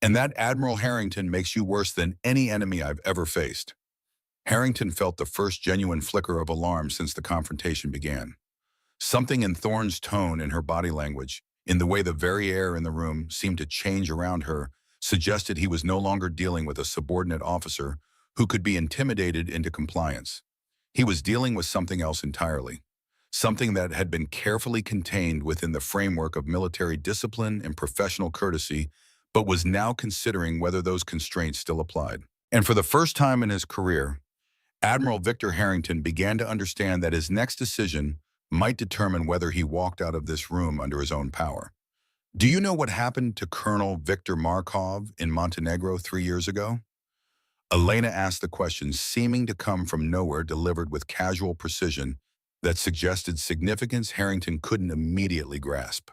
And that Admiral Harrington makes you worse than any enemy I've ever faced. Harrington felt the first genuine flicker of alarm since the confrontation began. Something in Thorne's tone and her body language, in the way the very air in the room seemed to change around her, suggested he was no longer dealing with a subordinate officer who could be intimidated into compliance. He was dealing with something else entirely, something that had been carefully contained within the framework of military discipline and professional courtesy, but was now considering whether those constraints still applied. And for the first time in his career, Admiral Victor Harrington began to understand that his next decision might determine whether he walked out of this room under his own power. Do you know what happened to Colonel Viktor Markov in Montenegro 3 years ago? Elena asked the question, seeming to come from nowhere, delivered with casual precision that suggested significance Harrington couldn't immediately grasp.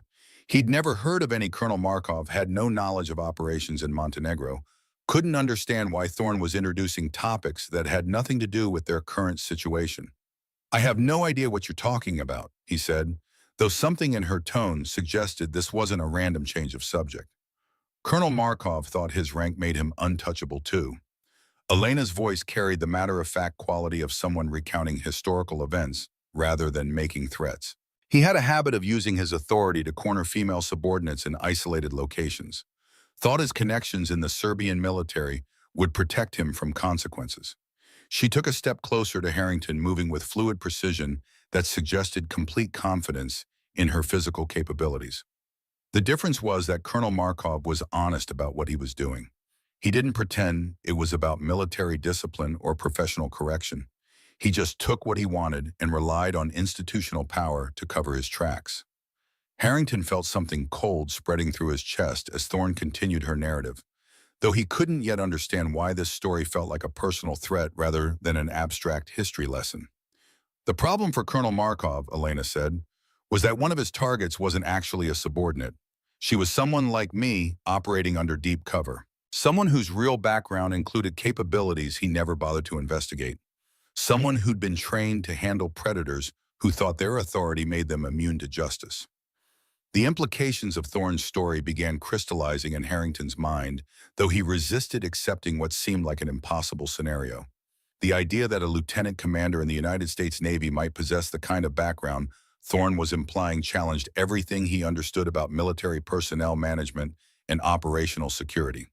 He'd never heard of any Colonel Markov, had no knowledge of operations in Montenegro, couldn't understand why Thorne was introducing topics that had nothing to do with their current situation. I have no idea what you're talking about, he said, though something in her tone suggested this wasn't a random change of subject. Colonel Markov thought his rank made him untouchable too. Elena's voice carried the matter-of-fact quality of someone recounting historical events rather than making threats. He had a habit of using his authority to corner female subordinates in isolated locations. Thought his connections in the Serbian military would protect him from consequences. She took a step closer to Harrington, moving with fluid precision that suggested complete confidence in her physical capabilities. The difference was that Colonel Markov was honest about what he was doing. He didn't pretend it was about military discipline or professional correction. He just took what he wanted and relied on institutional power to cover his tracks. Harrington felt something cold spreading through his chest as Thorne continued her narrative, though he couldn't yet understand why this story felt like a personal threat rather than an abstract history lesson. The problem for Colonel Markov, Elena said, was that one of his targets wasn't actually a subordinate. She was someone like me operating under deep cover. Someone whose real background included capabilities he never bothered to investigate. Someone who'd been trained to handle predators who thought their authority made them immune to justice. The implications of Thorne's story began crystallizing in Harrington's mind, though he resisted accepting what seemed like an impossible scenario. The idea that a lieutenant commander in the United States Navy might possess the kind of background Thorne was implying challenged everything he understood about military personnel management and operational security.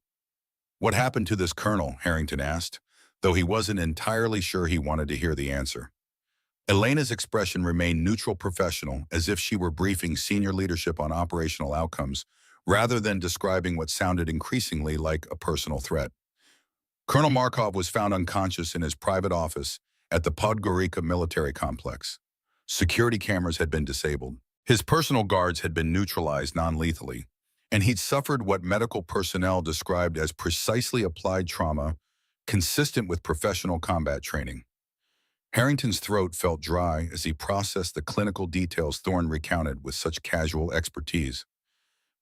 What happened to this colonel? Harrington asked, though he wasn't entirely sure he wanted to hear the answer. Elena's expression remained neutral, professional, as if she were briefing senior leadership on operational outcomes, rather than describing what sounded increasingly like a personal threat. Colonel Markov was found unconscious in his private office at the Podgorica military complex. Security cameras had been disabled. His personal guards had been neutralized non-lethally, and he'd suffered what medical personnel described as precisely applied trauma consistent with professional combat training. Harrington's throat felt dry as he processed the clinical details Thorne recounted with such casual expertise.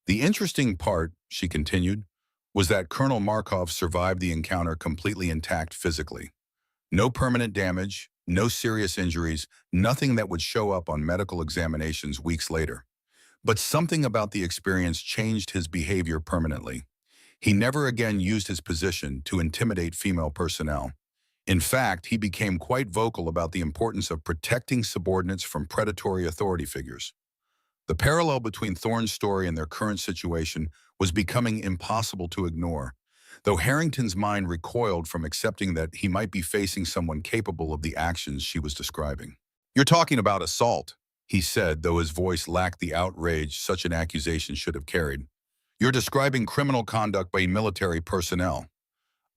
The interesting part, she continued, was that Colonel Markov survived the encounter completely intact physically. No permanent damage, no serious injuries, nothing that would show up on medical examinations weeks later. But something about the experience changed his behavior permanently. He never again used his position to intimidate female personnel. In fact, he became quite vocal about the importance of protecting subordinates from predatory authority figures. The parallel between Thorne's story and their current situation was becoming impossible to ignore, though Harrington's mind recoiled from accepting that he might be facing someone capable of the actions she was describing. "You're talking about assault," he said, though his voice lacked the outrage such an accusation should have carried. "You're describing criminal conduct by military personnel."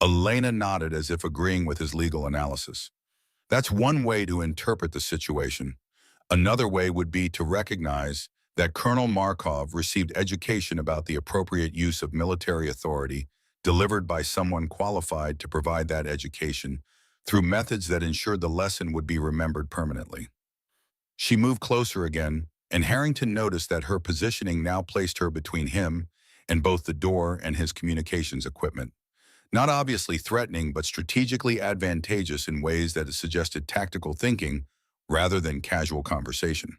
Elena nodded as if agreeing with his legal analysis. That's one way to interpret the situation. Another way would be to recognize that Colonel Markov received education about the appropriate use of military authority delivered by someone qualified to provide that education through methods that ensured the lesson would be remembered permanently. She moved closer again, and Harrington noticed that her positioning now placed her between him and both the door and his communications equipment. Not obviously threatening, but strategically advantageous in ways that suggested tactical thinking rather than casual conversation.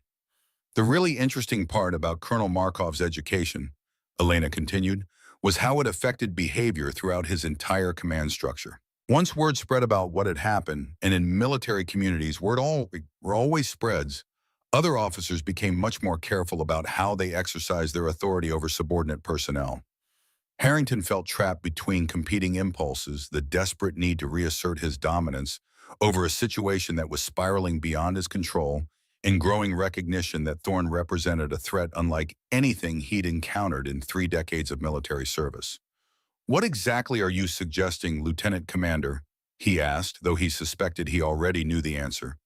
The really interesting part about Colonel Markov's education, Elena continued, was how it affected behavior throughout his entire command structure. Once word spread about what had happened, and in military communities word always spreads, other officers became much more careful about how they exercised their authority over subordinate personnel. Harrington felt trapped between competing impulses, the desperate need to reassert his dominance over a situation that was spiraling beyond his control, and growing recognition that Thorne represented a threat unlike anything he'd encountered in 3 decades of military service. "What exactly are you suggesting, Lieutenant Commander?" he asked, though he suspected he already knew the answer.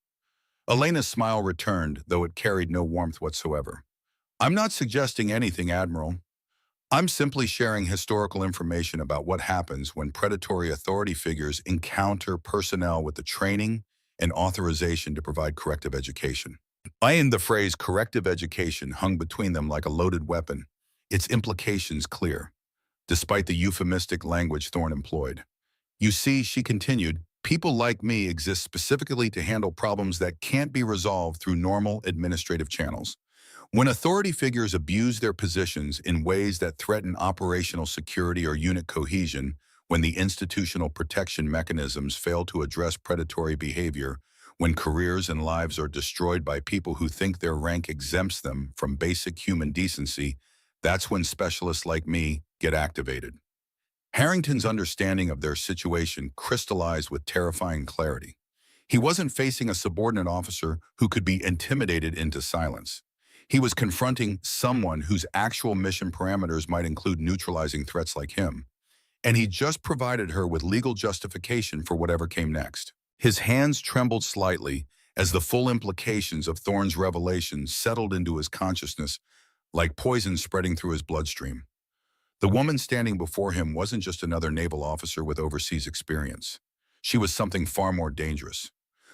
Elena's smile returned, though it carried no warmth whatsoever. "I'm not suggesting anything, Admiral. I'm simply sharing historical information about what happens when predatory authority figures encounter personnel with the training and authorization to provide corrective education." And the phrase corrective education hung between them like a loaded weapon, its implications clear, despite the euphemistic language Thorne employed. "You see," she continued, "people like me exist specifically to handle problems that can't be resolved through normal administrative channels. When authority figures abuse their positions in ways that threaten operational security or unit cohesion, when the institutional protection mechanisms fail to address predatory behavior, when careers and lives are destroyed by people who think their rank exempts them from basic human decency, that's when specialists like me get activated." Harrington's understanding of their situation crystallized with terrifying clarity. He wasn't facing a subordinate officer who could be intimidated into silence. He was confronting someone whose actual mission parameters might include neutralizing threats like him, and he just provided her with legal justification for whatever came next. His hands trembled slightly as the full implications of Thorne's revelation settled into his consciousness like poison spreading through his bloodstream. The woman standing before him wasn't just another naval officer with overseas experience. She was something far more dangerous.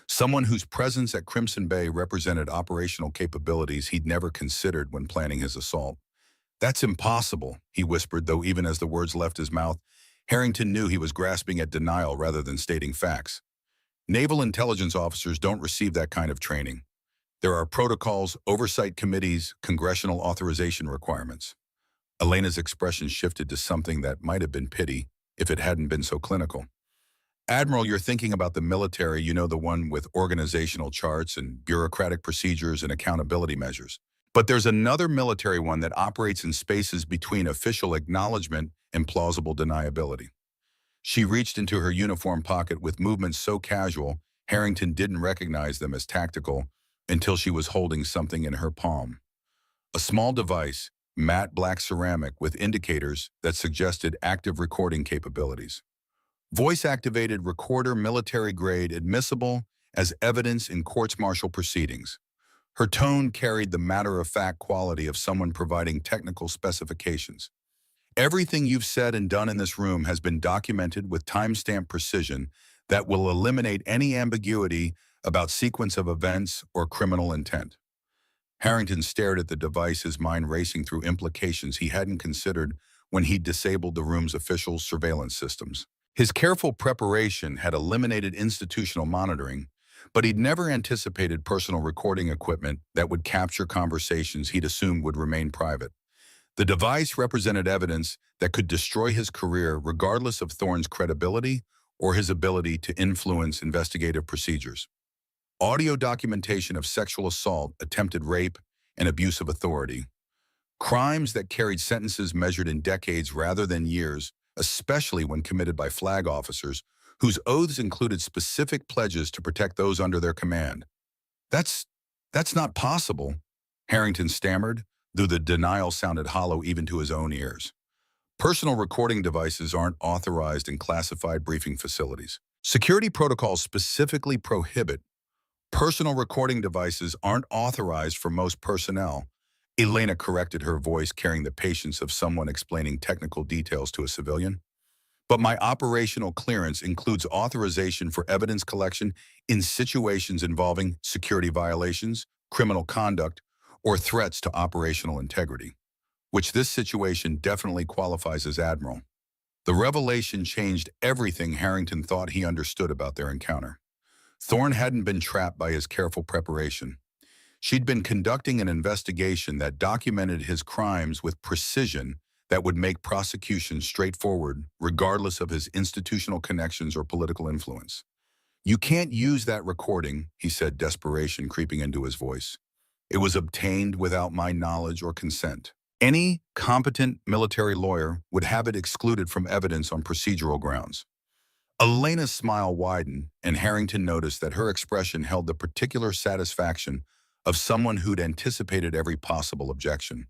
Someone whose presence at Crimson Bay represented operational capabilities he'd never considered when planning his assault. "That's impossible," he whispered, though even as the words left his mouth, Harrington knew he was grasping at denial rather than stating facts. "Naval intelligence officers don't receive that kind of training. There are protocols, oversight committees, congressional authorization requirements." Elena's expression shifted to something that might have been pity if it hadn't been so clinical. "Admiral, you're thinking about the military, the one with organizational charts and bureaucratic procedures and accountability measures. But there's another military one that operates in spaces between official acknowledgement and plausible deniability." She reached into her uniform pocket with movements so casual, Harrington didn't recognize them as tactical until she was holding something in her palm. A small device, matte black ceramic with indicators that suggested active recording capabilities. "Voice-activated recorder, military grade, admissible as evidence in courts-martial proceedings." Her tone carried the matter-of-fact quality of someone providing technical specifications. "Everything you've said and done in this room has been documented with timestamp precision that will eliminate any ambiguity about sequence of events or criminal intent." Harrington stared at the device, his mind racing through implications he hadn't considered when he'd disabled the room's official surveillance systems. His careful preparation had eliminated institutional monitoring, but he'd never anticipated personal recording equipment that would capture conversations he'd assumed would remain private. The device represented evidence that could destroy his career regardless of Thorne's credibility or his ability to influence investigative procedures. Audio documentation of sexual assault, attempted rape, and abuse of authority. Crimes that carried sentences measured in decades rather than years, especially when committed by flag officers, whose oaths included specific pledges to protect those under their command. That's not possible," Harrington stammered, though the denial sounded hollow even to his own ears. "Personal recording devices aren't authorized in classified briefing facilities. Security protocols specifically prohibit. Personal recording devices aren't authorized for most personnel." Elena corrected, her voice carrying the patience of someone explaining technical details to a civilian. "But my operational clearance includes authorization for evidence collection in situations involving security violations, criminal conduct, or threats to operational integrity, which this situation definitely qualifies as, Admiral." The revelation changed everything Harrington thought he understood about their encounter. Thorne hadn't been trapped by his careful preparation. She'd been conducting an investigation that documented his crimes with precision that would make prosecution straightforward, regardless of his institutional connections or political influence. "You can't use that recording," he said, desperation creeping into his voice. "It was obtained without my knowledge or consent. Any competent military lawyer would have it excluded from evidence on procedural grounds." Elena's smile widened, and Harrington noticed that her expression held the particular satisfaction of someone who'd anticipated every possible objection.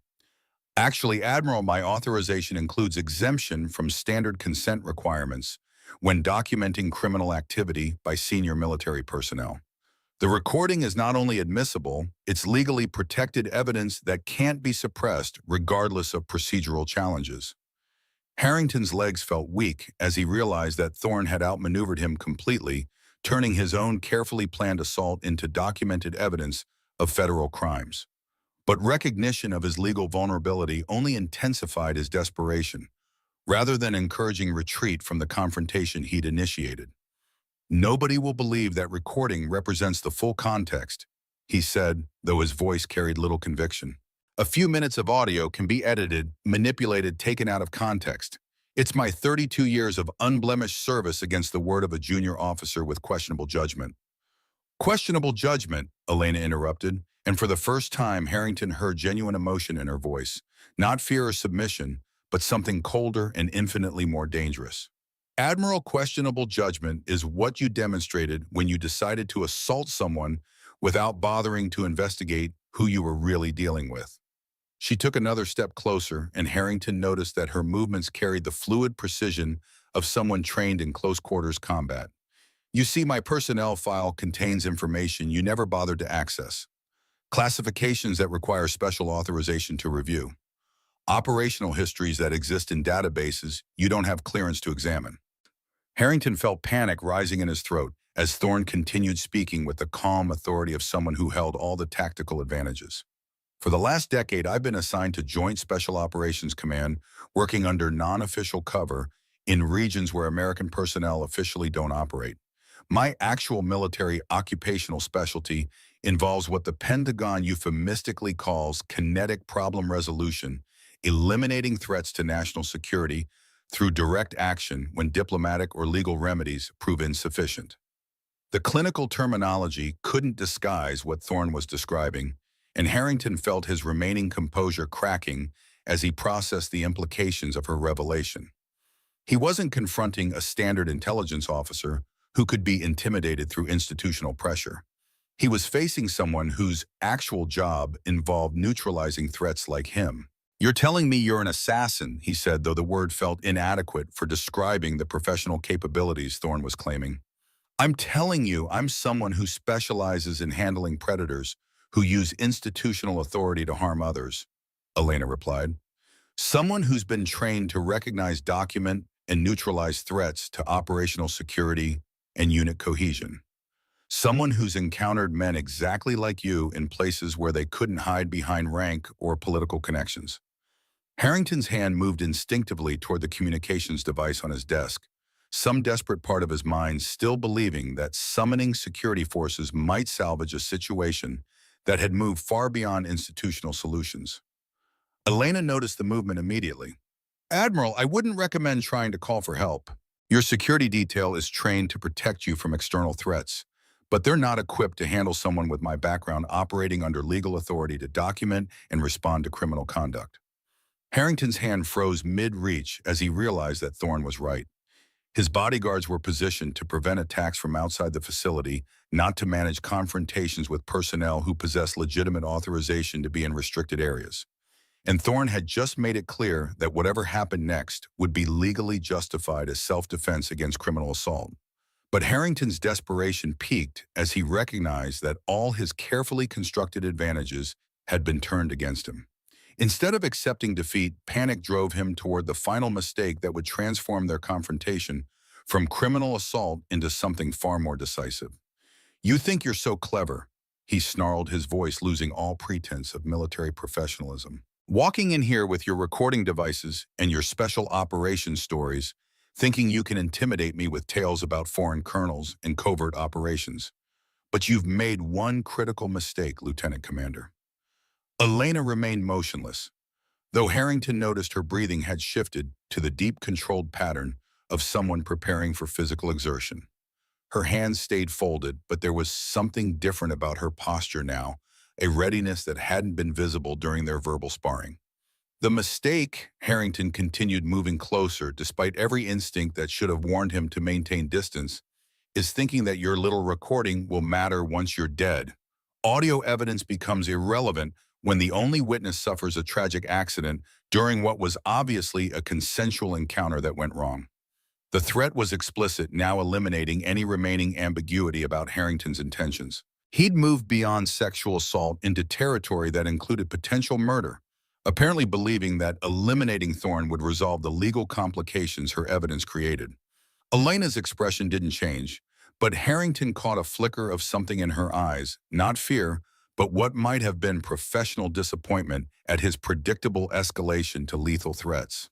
"Actually, Admiral, my authorization includes exemption from standard consent requirements when documenting criminal activity by senior military personnel. The recording is not only admissible, it's legally protected evidence that can't be suppressed regardless of procedural challenges." Harrington's legs felt weak as he realized that Thorne had outmaneuvered him completely, turning his own carefully planned assault into documented evidence of federal crimes. But recognition of his legal vulnerability only intensified his desperation, rather than encouraging retreat from the confrontation he'd initiated. "Nobody will believe that recording represents the full context," he said, though his voice carried little conviction. "A few minutes of audio can be edited, manipulated, taken out of context. It's my 32 years of unblemished service against the word of a junior officer with questionable judgment." "Questionable judgment," Elena interrupted, and for the first time Harrington heard genuine emotion in her voice, not fear or submission, but something colder and infinitely more dangerous. "Admiral, questionable judgment is what you demonstrated when you decided to assault someone without bothering to investigate who you were really dealing with." She took another step closer, and Harrington noticed that her movements carried the fluid precision of someone trained in close-quarters combat. "You see, my personnel file contains information you never bothered to access. Classifications that require special authorization to review. Operational histories that exist in databases you don't have clearance to examine." Harrington felt panic rising in his throat as Thorne continued speaking with the calm authority of someone who held all the tactical advantages. "For the last decade, I've been assigned to Joint Special Operations Command, working under non-official cover in regions where American personnel officially don't operate. My actual military occupational specialty involves what the Pentagon euphemistically calls kinetic problem resolution, eliminating threats to national security through direct action when diplomatic or legal remedies prove insufficient." The clinical terminology couldn't disguise what Thorne was describing, and Harrington felt his remaining composure cracking as he processed the implications of her revelation. He wasn't confronting a standard intelligence officer who could be intimidated through institutional pressure. He was facing someone whose actual job involved neutralizing threats like him. "You're telling me you're an assassin," he said, though the word felt inadequate for describing the professional capabilities Thorne was claiming. "I'm telling you I'm someone who specializes in handling predators who use institutional authority to harm others," Elena replied. "Someone who's been trained to recognize, document, and neutralize threats to operational security and unit cohesion. Someone who's encountered men exactly like you in places where they couldn't hide behind rank or political connections." Harrington's hand moved instinctively toward the communications device on his desk, some desperate part of his mind still believing that summoning security forces might salvage a situation that had moved far beyond institutional solutions. Elena noticed the movement immediately. "Admiral, I wouldn't recommend trying to call for help. Your security detail is trained to protect you from external threats, but they're not equipped to handle someone with my background operating under legal authority to document and respond to criminal conduct." Harrington's hand froze mid-reach as he realized that Thorne was right. His bodyguards were positioned to prevent attacks from outside the facility, not to manage confrontations with personnel who possess legitimate authorization to be in restricted areas. And Thorne had just made it clear that whatever happened next would be legally justified as self-defense against criminal assault. But Harrington's desperation peaked as he recognized that all his carefully constructed advantages had been turned against him. Instead of accepting defeat, panic drove him toward the final mistake that would transform their confrontation from criminal assault into something far more decisive. "You think you're so clever," he snarled, his voice losing all pretense of military professionalism. "Walking in here with your recording devices and your special operations stories thinking you can intimidate me with tales about foreign colonels and covert operations. But you've made one critical mistake, Lieutenant Commander. Elena remained motionless, though Harrington noticed her breathing had shifted to the deep, controlled pattern of someone preparing for physical exertion. Her hands stayed folded, but there was something different about her posture now, a readiness that hadn't been visible during their verbal sparring. The mistake, Harrington continued, moving closer despite every instinct that should have warned him to maintain distance, is thinking that your little recording will matter once you're dead. Audio evidence becomes irrelevant when the only witness suffers a tragic accident during what was obviously a consensual encounter that went wrong. The threat was explicit, now eliminating any remaining ambiguity about Harrington's intentions. He'd moved beyond sexual assault into territory that included potential murder, apparently believing that eliminating Thorne would resolve the legal complications her evidence created. Elena's expression didn't change, but Harrington caught a flicker of something in her eyes, not fear, but what might have been professional disappointment at his predictable escalation to lethal threats.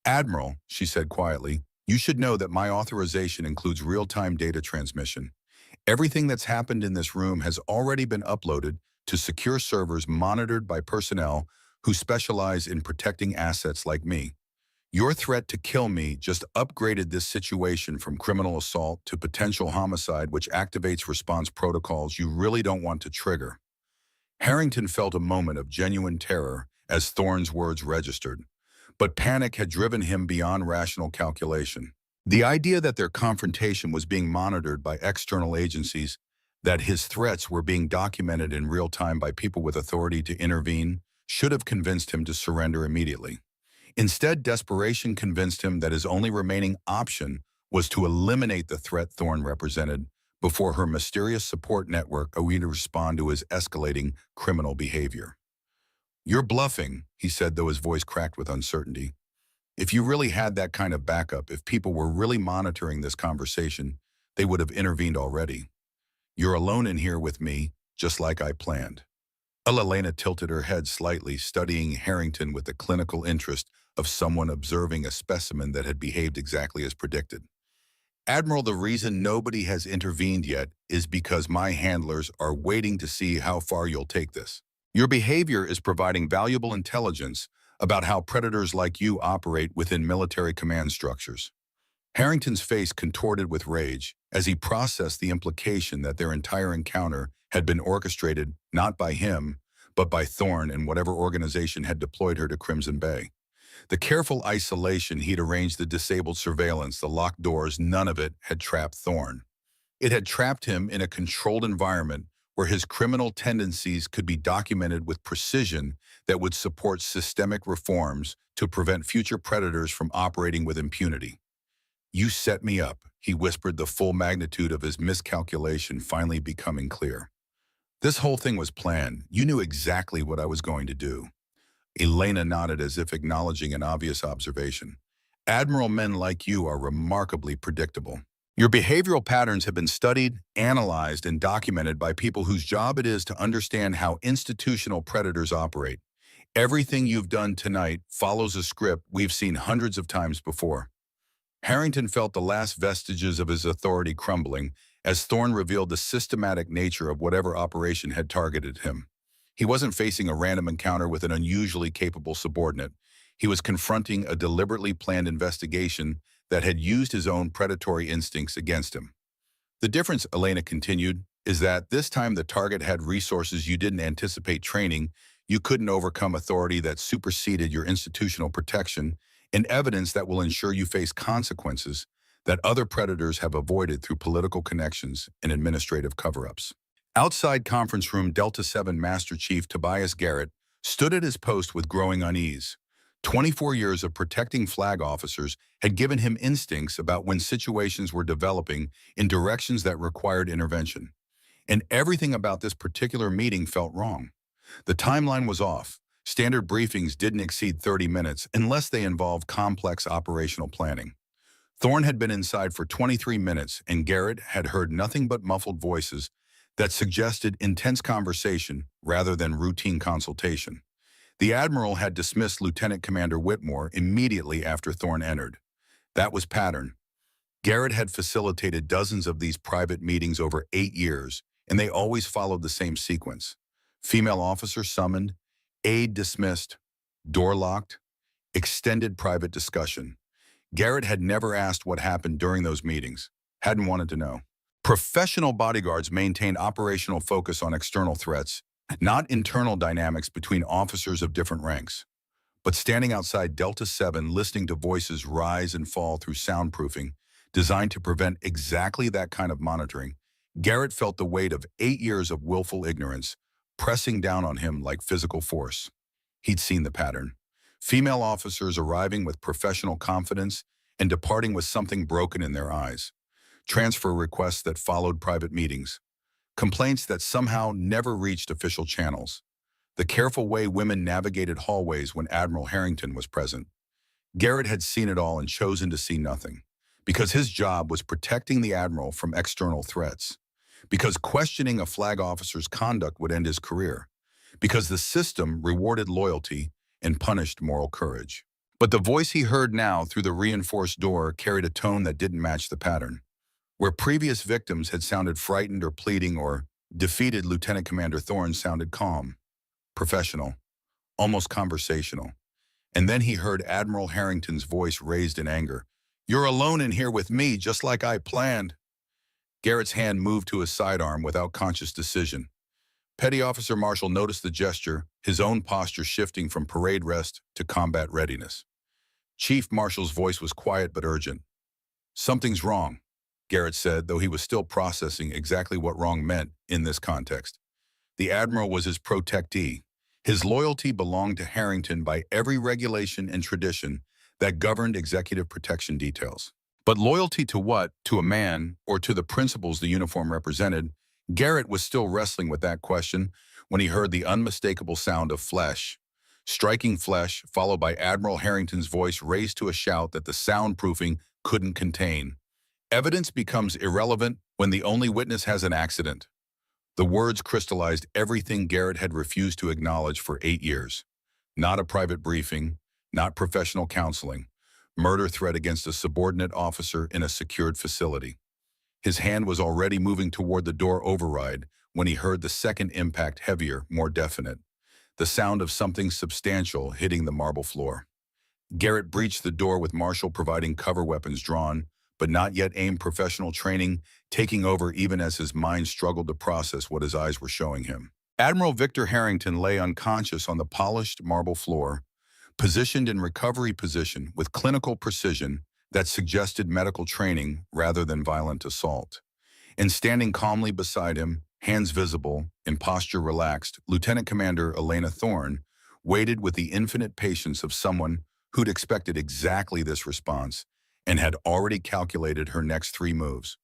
"Admiral," she said quietly, "you should know that my authorization includes real-time data transmission. Everything that's happened in this room has already been uploaded to secure servers monitored by personnel who specialize in protecting assets like me. Your threat to kill me just upgraded this situation from criminal assault to potential homicide, which activates response protocols you really don't want to trigger." Harrington felt a moment of genuine terror as Thorne's words registered, but panic had driven him beyond rational calculation. The idea that their confrontation was being monitored by external agencies, that his threats were being documented in real time by people with authority to intervene, should have convinced him to surrender immediately. Instead, desperation convinced him that his only remaining option was to eliminate the threat Thorne represented before her mysterious support network would respond to his escalating criminal behavior. "You're bluffing," he said, though his voice cracked with uncertainty. "If you really had that kind of backup, if people were really monitoring this conversation, they would have intervened already. You're alone in here with me, just like I planned." Elena tilted her head slightly, studying Harrington with the clinical interest of someone observing a specimen that had behaved exactly as predicted. "Admiral, the reason nobody has intervened yet is because my handlers are waiting to see how far you'll take this. Your behavior is providing valuable intelligence about how predators like you operate within military command structures." Harrington's face contorted with rage as he processed the implication that their entire encounter had been orchestrated not by him, but by Thorne and whatever organization had deployed her to Crimson Bay. The careful isolation he'd arranged, the disabled surveillance, the locked doors, none of it had trapped Thorne. It had trapped him in a controlled environment where his criminal tendencies could be documented with precision that would support systemic reforms to prevent future predators from operating with impunity. "You set me up," he whispered, the full magnitude of his miscalculation finally becoming clear. "This whole thing was planned. You knew exactly what I was going to do." Elena nodded as if acknowledging an obvious observation. "Admiral, men like you are remarkably predictable. Your behavioral patterns have been studied, analyzed, and documented by people whose job it is to understand how institutional predators operate. Everything you've done tonight follows a script we've seen hundreds of times before." Harrington felt the last vestiges of his authority crumbling as Thorne revealed the systematic nature of whatever operation had targeted him. He wasn't facing a random encounter with an unusually capable subordinate. He was confronting a deliberately planned investigation that had used his own predatory instincts against him. "The difference," Elena continued, "is that this time the target had resources you didn't anticipate, training you couldn't overcome, authority that superseded your institutional protection, and evidence that will ensure you face consequences that other predators have avoided through political connections and administrative cover-ups." Outside conference room, Delta 7 Master Chief Tobias Garrett stood at his post with growing unease. 24 years of protecting flag officers had given him instincts about when situations were developing in directions that required intervention. And everything about this particular meeting felt wrong. The timeline was off. Standard briefings didn't exceed 30 minutes unless they involved complex operational planning. Thorne had been inside for 23 minutes, and Garrett had heard nothing but muffled voices that suggested intense conversation rather than routine consultation. The Admiral had dismissed Lieutenant Commander Whitmore immediately after Thorne entered. That was pattern. Garrett had facilitated dozens of these private meetings over 8 years, and they always followed the same sequence. Female officer summoned, aide dismissed, door locked, extended private discussion. Garrett had never asked what happened during those meetings, hadn't wanted to know. Professional bodyguards maintained operational focus on external threats, not internal dynamics between officers of different ranks. But standing outside Delta 7, listening to voices rise and fall through soundproofing, designed to prevent exactly that kind of monitoring, Garrett felt the weight of 8 years of willful ignorance pressing down on him like physical force. He'd seen the pattern. Female officers arriving with professional confidence and departing with something broken in their eyes. Transfer requests that followed private meetings. Complaints that somehow never reached official channels. The careful way women navigated hallways when Admiral Harrington was present. Garrett had seen it all and chosen to see nothing. Because his job was protecting the Admiral from external threats. Because questioning a flag officer's conduct would end his career. Because the system rewarded loyalty and punished moral courage. But the voice he heard now through the reinforced door carried a tone that didn't match the pattern. Where previous victims had sounded frightened or pleading or defeated, Lieutenant Commander Thorne sounded calm, professional, almost conversational. And then he heard Admiral Harrington's voice raised in anger. "You're alone in here with me, just like I planned." Garrett's hand moved to his sidearm without conscious decision. Petty Officer Marshall noticed the gesture, his own posture shifting from parade rest to combat readiness. Chief Marshall's voice was quiet but urgent. "Something's wrong," Garrett said, though he was still processing exactly what wrong meant in this context. The Admiral was his protectee. His loyalty belonged to Harrington by every regulation and tradition that governed executive protection details. But loyalty to what? To a man, or to the principles the uniform represented? Garrett was still wrestling with that question when he heard the unmistakable sound of flesh. Striking flesh, followed by Admiral Harrington's voice raised to a shout that the soundproofing couldn't contain. Evidence becomes irrelevant when the only witness has an accident. The words crystallized everything Garrett had refused to acknowledge for 8 years. Not a private briefing, not professional counseling. Murder threat against a subordinate officer in a secured facility. His hand was already moving toward the door override when he heard the second impact, heavier, more definite. The sound of something substantial hitting the marble floor. Garrett breached the door with Marshall providing cover weapons drawn, but not yet aimed, professional training taking over even as his mind struggled to process what his eyes were showing him. Admiral Victor Harrington lay unconscious on the polished marble floor, positioned in recovery position with clinical precision that suggested medical training rather than violent assault. And standing calmly beside him, hands visible and posture relaxed, Lieutenant Commander Elena Thorne waited with the infinite patience of someone who'd expected exactly this response and had already calculated her next 3 moves.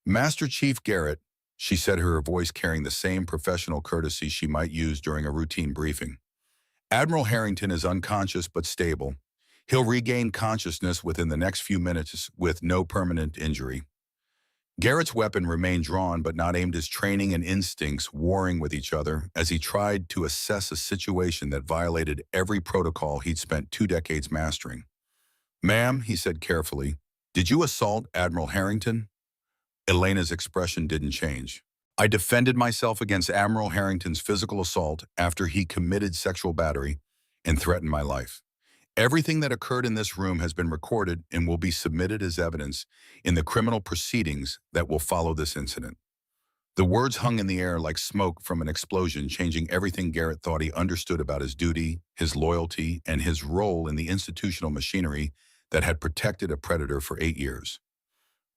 "Master Chief Garrett," she said, her voice carrying the same professional courtesy she might use during a routine briefing. "Admiral Harrington is unconscious but stable. He'll regain consciousness within the next few minutes with no permanent injury." Garrett's weapon remained drawn but not aimed, his training and instincts warring with each other as he tried to assess a situation that violated every protocol he'd spent 2 decades mastering. "Ma'am," he said carefully, "did you assault Admiral Harrington?" Elena's expression didn't change. "I defended myself against Admiral Harrington's physical assault after he committed sexual battery and threatened my life. Everything that occurred in this room has been recorded and will be submitted as evidence in the criminal proceedings that will follow this incident." The words hung in the air like smoke from an explosion, changing everything Garrett thought he understood about his duty, his loyalty, and his role in the institutional machinery that had protected a predator for 8 years.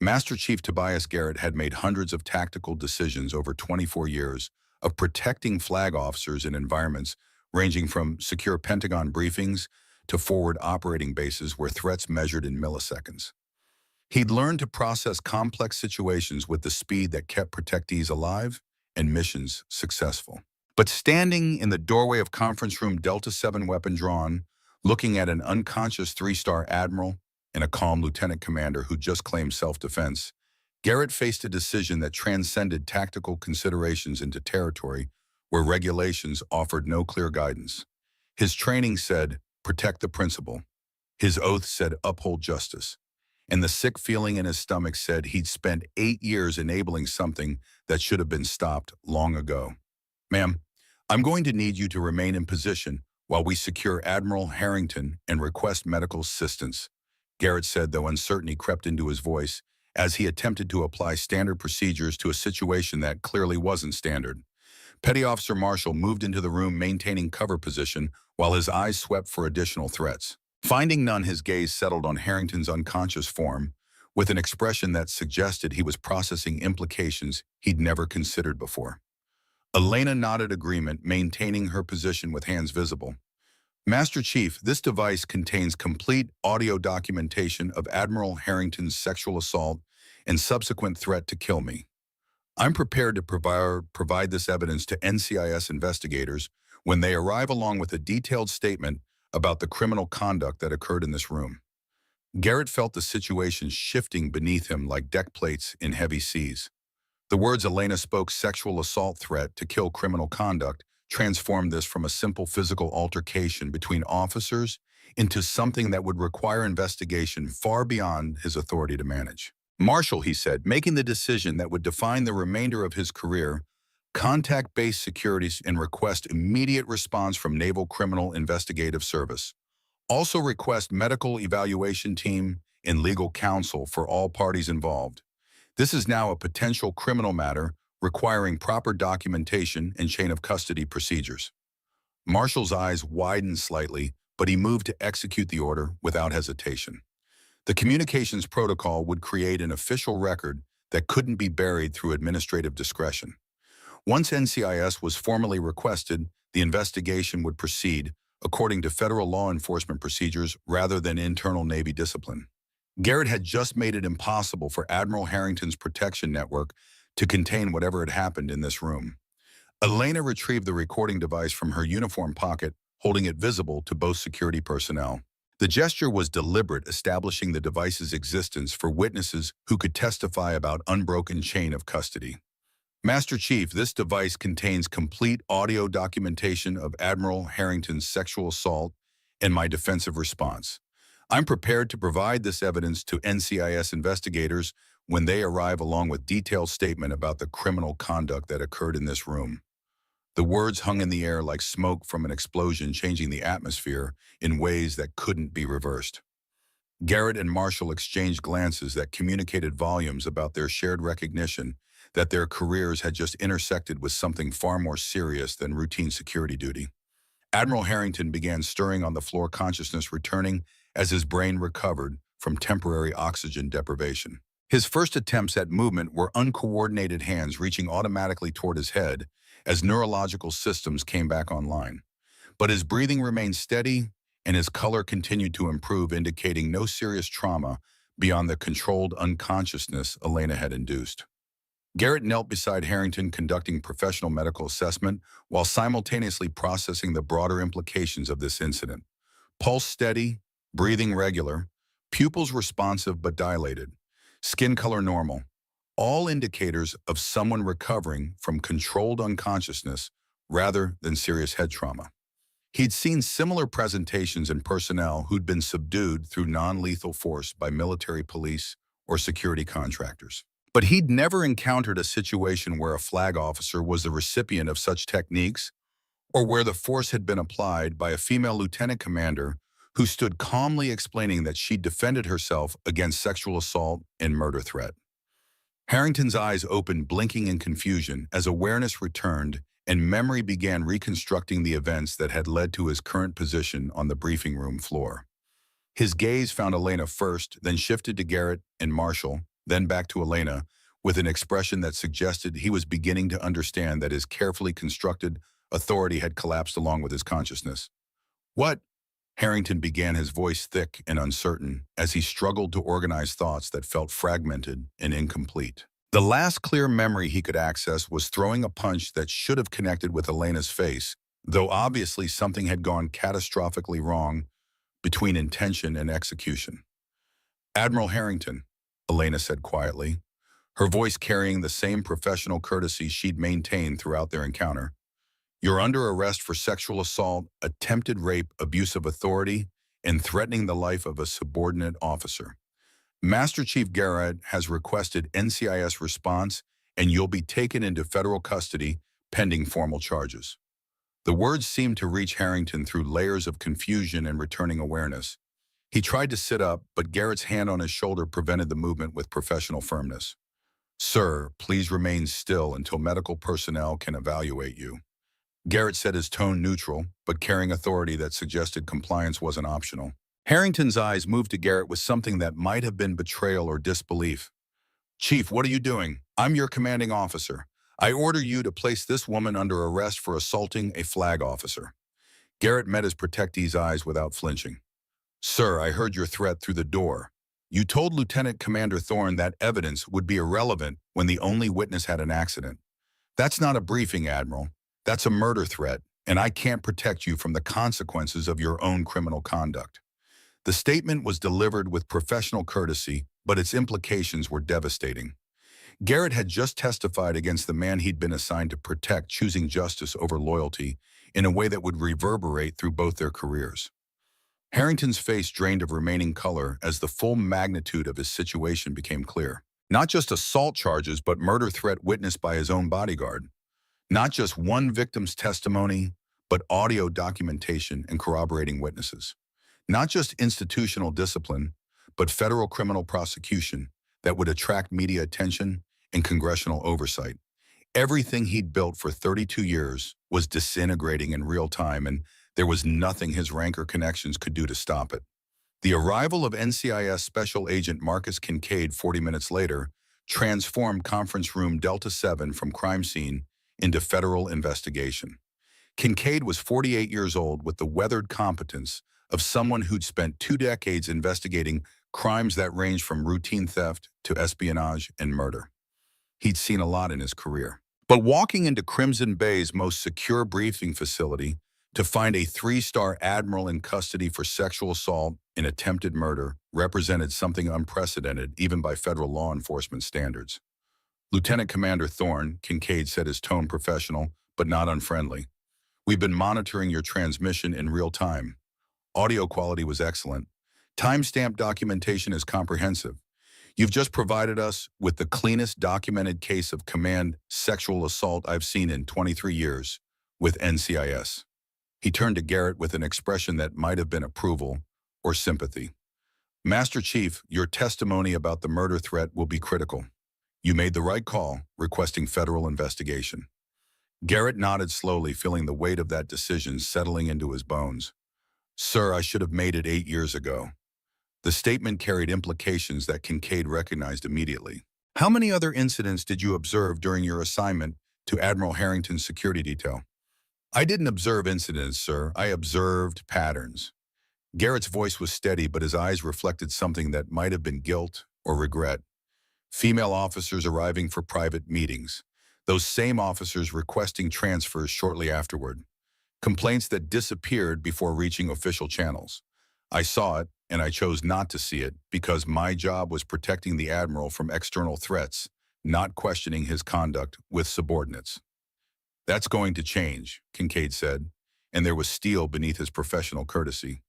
Master Chief Tobias Garrett had made hundreds of tactical decisions over 24 years of protecting flag officers in environments ranging from secure Pentagon briefings to forward operating bases where threats measured in milliseconds. He'd learned to process complex situations with the speed that kept protectees alive and missions successful. But standing in the doorway of conference room Delta 7, weapon drawn, looking at an unconscious 3-star admiral and a calm lieutenant commander who just claimed self-defense, Garrett faced a decision that transcended tactical considerations into territory where regulations offered no clear guidance. His training said, "Protect the principle." His oath said, "Uphold justice." and the sick feeling in his stomach said he'd spent 8 years enabling something that should have been stopped long ago. Ma'am, I'm going to need you to remain in position while we secure Admiral Harrington and request medical assistance, Garrett said, though uncertainty crept into his voice as he attempted to apply standard procedures to a situation that clearly wasn't standard. Petty Officer Marshall moved into the room maintaining cover position while his eyes swept for additional threats. Finding none, his gaze settled on Harrington's unconscious form with an expression that suggested he was processing implications he'd never considered before. Elena nodded agreement, maintaining her position with hands visible. Master Chief, this device contains complete audio documentation of Admiral Harrington's sexual assault and subsequent threat to kill me. I'm prepared to provide this evidence to NCIS investigators when they arrive, along with a detailed statement about the criminal conduct that occurred in this room. Garrett felt the situation shifting beneath him like deck plates in heavy seas. The words Elena spoke, sexual assault threat to kill criminal conduct, transformed this from a simple physical altercation between officers into something that would require investigation far beyond his authority to manage. Marshall, he said, making the decision that would define the remainder of his career, contact base securities and request immediate response from Naval Criminal Investigative Service. Also request medical evaluation team and legal counsel for all parties involved. This is now a potential criminal matter requiring proper documentation and chain of custody procedures. Marshall's eyes widened slightly, but he moved to execute the order without hesitation. The communications protocol would create an official record that couldn't be buried through administrative discretion. Once NCIS was formally requested, the investigation would proceed according to federal law enforcement procedures rather than internal Navy discipline. Garrett had just made it impossible for Admiral Harrington's protection network to contain whatever had happened in this room. Elena retrieved the recording device from her uniform pocket, holding it visible to both security personnel. The gesture was deliberate, establishing the device's existence for witnesses who could testify about unbroken chain of custody. Master Chief, this device contains complete audio documentation of Admiral Harrington's sexual assault and my defensive response. I'm prepared to provide this evidence to NCIS investigators when they arrive, along with detailed statement about the criminal conduct that occurred in this room. The words hung in the air like smoke from an explosion, changing the atmosphere in ways that couldn't be reversed. Garrett and Marshall exchanged glances that communicated volumes about their shared recognition that their careers had just intersected with something far more serious than routine security duty. Admiral Harrington began stirring on the floor, consciousness returning as his brain recovered from temporary oxygen deprivation. His first attempts at movement were uncoordinated hands reaching automatically toward his head as neurological systems came back online. But his breathing remained steady and his color continued to improve, indicating no serious trauma beyond the controlled unconsciousness Elena had induced. Garrett knelt beside Harrington, conducting professional medical assessment while simultaneously processing the broader implications of this incident. Pulse steady, breathing regular, pupils responsive but dilated, skin color normal, all indicators of someone recovering from controlled unconsciousness rather than serious head trauma. He'd seen similar presentations in personnel who'd been subdued through non-lethal force by military police or security contractors. But he'd never encountered a situation where a flag officer was the recipient of such techniques, or where the force had been applied by a female lieutenant commander who stood calmly explaining that she'd defended herself against sexual assault and murder threat. Harrington's eyes opened, blinking in confusion, as awareness returned and memory began reconstructing the events that had led to his current position on the briefing room floor. His gaze found Elena first, then shifted to Garrett and Marshall, then back to Elena, with an expression that suggested he was beginning to understand that his carefully constructed authority had collapsed along with his consciousness. "What?" Harrington began, his voice thick and uncertain, as he struggled to organize thoughts that felt fragmented and incomplete. The last clear memory he could access was throwing a punch that should have connected with Elena's face, though obviously something had gone catastrophically wrong between intention and execution. "Admiral Harrington," Elena said quietly, her voice carrying the same professional courtesy she'd maintained throughout their encounter. "You're under arrest for sexual assault, attempted rape, abuse of authority, and threatening the life of a subordinate officer. Master Chief Garrett has requested NCIS response, and you'll be taken into federal custody pending formal charges. The words seemed to reach Harrington through layers of confusion and returning awareness. He tried to sit up, but Garrett's hand on his shoulder prevented the movement with professional firmness. Sir, please remain still until medical personnel can evaluate you. Garrett said, his tone neutral, but carrying authority that suggested compliance wasn't optional. Harrington's eyes moved to Garrett with something that might have been betrayal or disbelief. Chief, what are you doing? I'm your commanding officer. I order you to place this woman under arrest for assaulting a flag officer. Garrett met his protectee's eyes without flinching. Sir, I heard your threat through the door. You told Lieutenant Commander Thorne that evidence would be irrelevant when the only witness had an accident. That's not a briefing, Admiral. That's a murder threat, and I can't protect you from the consequences of your own criminal conduct. The statement was delivered with professional courtesy, but its implications were devastating. Garrett had just testified against the man he'd been assigned to protect, choosing justice over loyalty in a way that would reverberate through both their careers. Harrington's face drained of remaining color as the full magnitude of his situation became clear. Not just assault charges, but murder threat witnessed by his own bodyguard. Not just one victim's testimony, but audio documentation and corroborating witnesses. Not just institutional discipline, but federal criminal prosecution that would attract media attention and congressional oversight. Everything he'd built for 32 years was disintegrating in real time, and there was nothing his rank or connections could do to stop it. The arrival of NCIS Special Agent Marcus Kincaid 40 minutes later transformed Conference Room Delta 7 from crime scene into federal investigation. Kincaid was 48 years old with the weathered competence of someone who'd spent 2 decades investigating crimes that ranged from routine theft to espionage and murder. He'd seen a lot in his career. But walking into Crimson Bay's most secure briefing facility to find a 3-star admiral in custody for sexual assault and attempted murder represented something unprecedented even by federal law enforcement standards. Lieutenant Commander Thorne, Kincaid said, his tone professional but not unfriendly. We've been monitoring your transmission in real time. Audio quality was excellent. Timestamp documentation is comprehensive. You've just provided us with the cleanest documented case of command sexual assault I've seen in 23 years with NCIS. He turned to Garrett with an expression that might have been approval or sympathy. Master Chief, your testimony about the murder threat will be critical. You made the right call, requesting federal investigation. Garrett nodded slowly, feeling the weight of that decision settling into his bones. Sir, I should have made it 8 years ago. The statement carried implications that Kincaid recognized immediately. How many other incidents did you observe during your assignment to Admiral Harrington's security detail? I didn't observe incidents, sir. I observed patterns. Garrett's voice was steady, but his eyes reflected something that might have been guilt or regret. Female officers arriving for private meetings. Those same officers requesting transfers shortly afterward. Complaints that disappeared before reaching official channels. I saw it, and I chose not to see it because my job was protecting the Admiral from external threats, not questioning his conduct with subordinates. That's going to change, Kincaid said, and there was steel beneath his professional courtesy.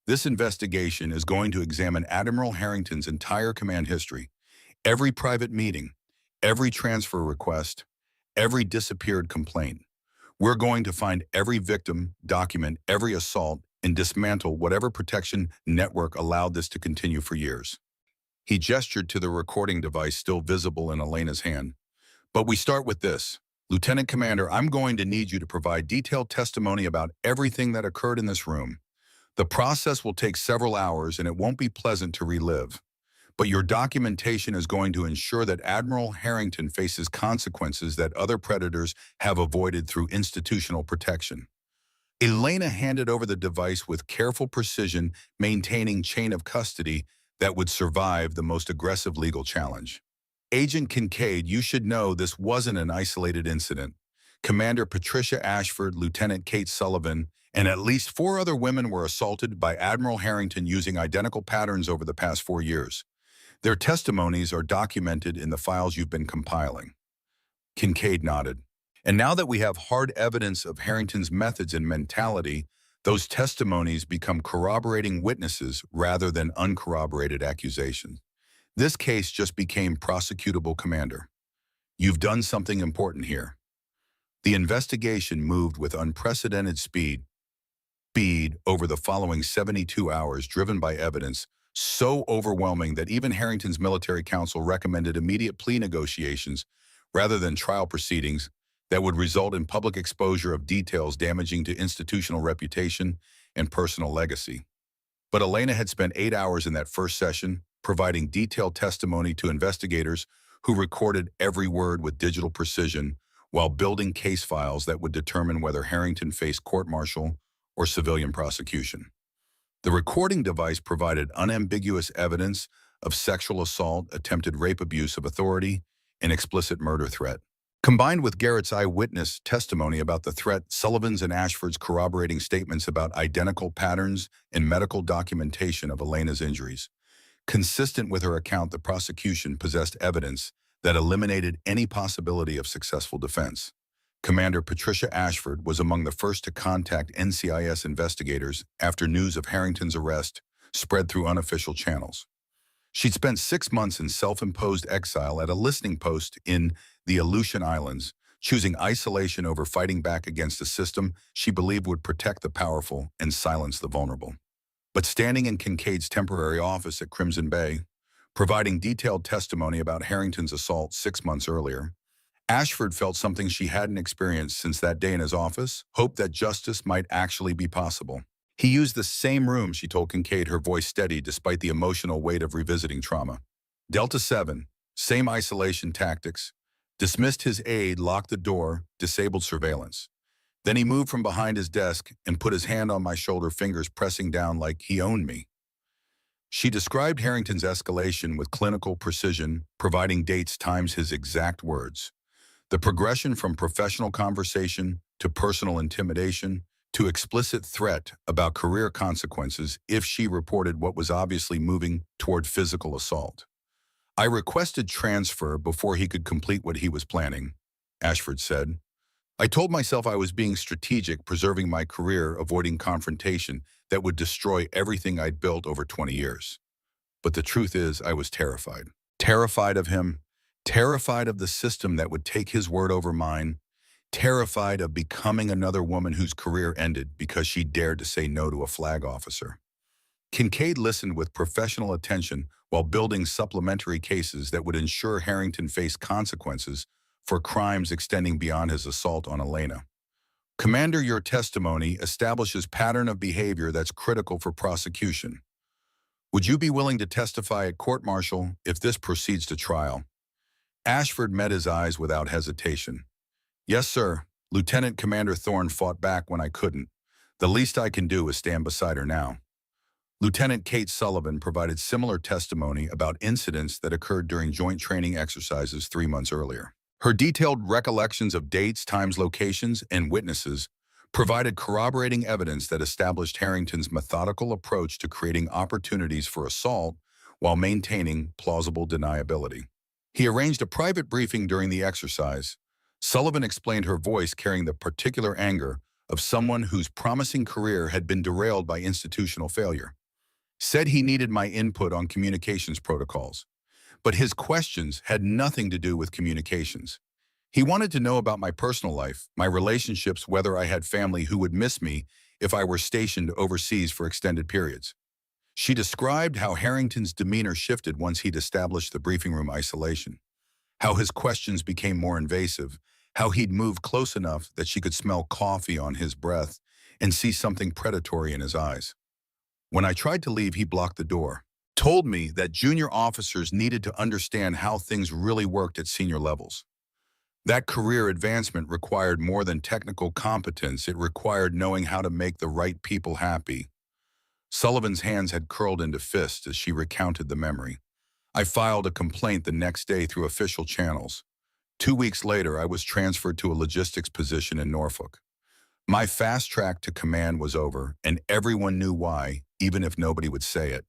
This investigation is going to examine Admiral Harrington's entire command history, every private meeting, every transfer request, every disappeared complaint. We're going to find every victim, document every assault, and dismantle whatever protection network allowed this to continue for years. He gestured to the recording device still visible in Elena's hand. But we start with this. Lieutenant Commander, I'm going to need you to provide detailed testimony about everything that occurred in this room. The process will take several hours and it won't be pleasant to relive. But your documentation is going to ensure that Admiral Harrington faces consequences that other predators have avoided through institutional protection. Elena handed over the device with careful precision, maintaining chain of custody that would survive the most aggressive legal challenge. Agent Kincaid, you should know this wasn't an isolated incident. Commander Patricia Ashford, Lieutenant Kate Sullivan, and at least 4 other women were assaulted by Admiral Harrington using identical patterns over the past 4 years. Their testimonies are documented in the files you've been compiling. Kincaid nodded. And now that we have hard evidence of Harrington's methods and mentality, those testimonies become corroborating witnesses rather than uncorroborated accusations. This case just became prosecutable, Commander. You've done something important here. The investigation moved with unprecedented speed over the following 72 hours, driven by evidence so overwhelming that even Harrington's military counsel recommended immediate plea negotiations rather than trial proceedings that would result in public exposure of details damaging to institutional reputation and personal legacy. But Elena had spent 8 hours in that first session, providing detailed testimony to investigators who recorded every word with digital precision while building case files that would determine whether Harrington faced court-martial or civilian prosecution. The recording device provided unambiguous evidence of sexual assault, attempted rape, abuse of authority, and explicit murder threat. Combined with Garrett's eyewitness testimony about the threat, Sullivan's and Ashford's corroborating statements about identical patterns and medical documentation of Elena's injuries. Consistent with her account, the prosecution possessed evidence that eliminated any possibility of successful defense. Commander Patricia Ashford was among the first to contact NCIS investigators after news of Harrington's arrest spread through unofficial channels. She'd spent 6 months in self-imposed exile at a listening post in the Aleutian Islands, choosing isolation over fighting back against a system she believed would protect the powerful and silence the vulnerable. But standing in Kincaid's temporary office at Crimson Bay, providing detailed testimony about Harrington's assault 6 months earlier, Ashford felt something she hadn't experienced since that day in his office: hope that justice might actually be possible. He used the same room, she told Kincaid, her voice steady despite the emotional weight of revisiting trauma. Delta 7, same isolation tactics. Dismissed his aide, locked the door, disabled surveillance. Then he moved from behind his desk and put his hand on my shoulder, fingers pressing down like he owned me. She described Harrington's escalation with clinical precision, providing dates, times, his exact words. The progression from professional conversation to personal intimidation to explicit threat about career consequences if she reported what was obviously moving toward physical assault. I requested transfer before he could complete what he was planning, Ashford said. I told myself I was being strategic, preserving my career, avoiding confrontation that would destroy everything I'd built over 20 years. But the truth is, I was terrified. Terrified of him, terrified of the system that would take his word over mine, terrified of becoming another woman whose career ended because she dared to say no to a flag officer. Kincaid listened with professional attention while building supplementary cases that would ensure Harrington faced consequences for crimes extending beyond his assault on Elena. Commander, your testimony establishes pattern of behavior that's critical for prosecution. Would you be willing to testify at court-martial if this proceeds to trial? Ashford met his eyes without hesitation. Yes, sir. Lieutenant Commander Thorne fought back when I couldn't. The least I can do is stand beside her now. Lieutenant Kate Sullivan provided similar testimony about incidents that occurred during joint training exercises 3 months earlier. Her detailed recollections of dates, times, locations, and witnesses provided corroborating evidence that established Harrington's methodical approach to creating opportunities for assault while maintaining plausible deniability. He arranged a private briefing during the exercise. Sullivan explained, her voice carrying the particular anger of someone whose promising career had been derailed by institutional failure. Said he needed my input on communications protocols, but his questions had nothing to do with communications. He wanted to know about my personal life, my relationships, whether I had family who would miss me if I were stationed overseas for extended periods. She described how Harrington's demeanor shifted once he'd established the briefing room isolation, how his questions became more invasive, how he'd moved close enough that she could smell coffee on his breath and see something predatory in his eyes. When I tried to leave, he blocked the door, told me that junior officers needed to understand how things really worked at senior levels. That career advancement required more than technical competence. It required knowing how to make the right people happy. Sullivan's hands had curled into fists as she recounted the memory. I filed a complaint the next day through official channels. 2 weeks later, I was transferred to a logistics position in Norfolk. My fast track to command was over, and everyone knew why, even if nobody would say it.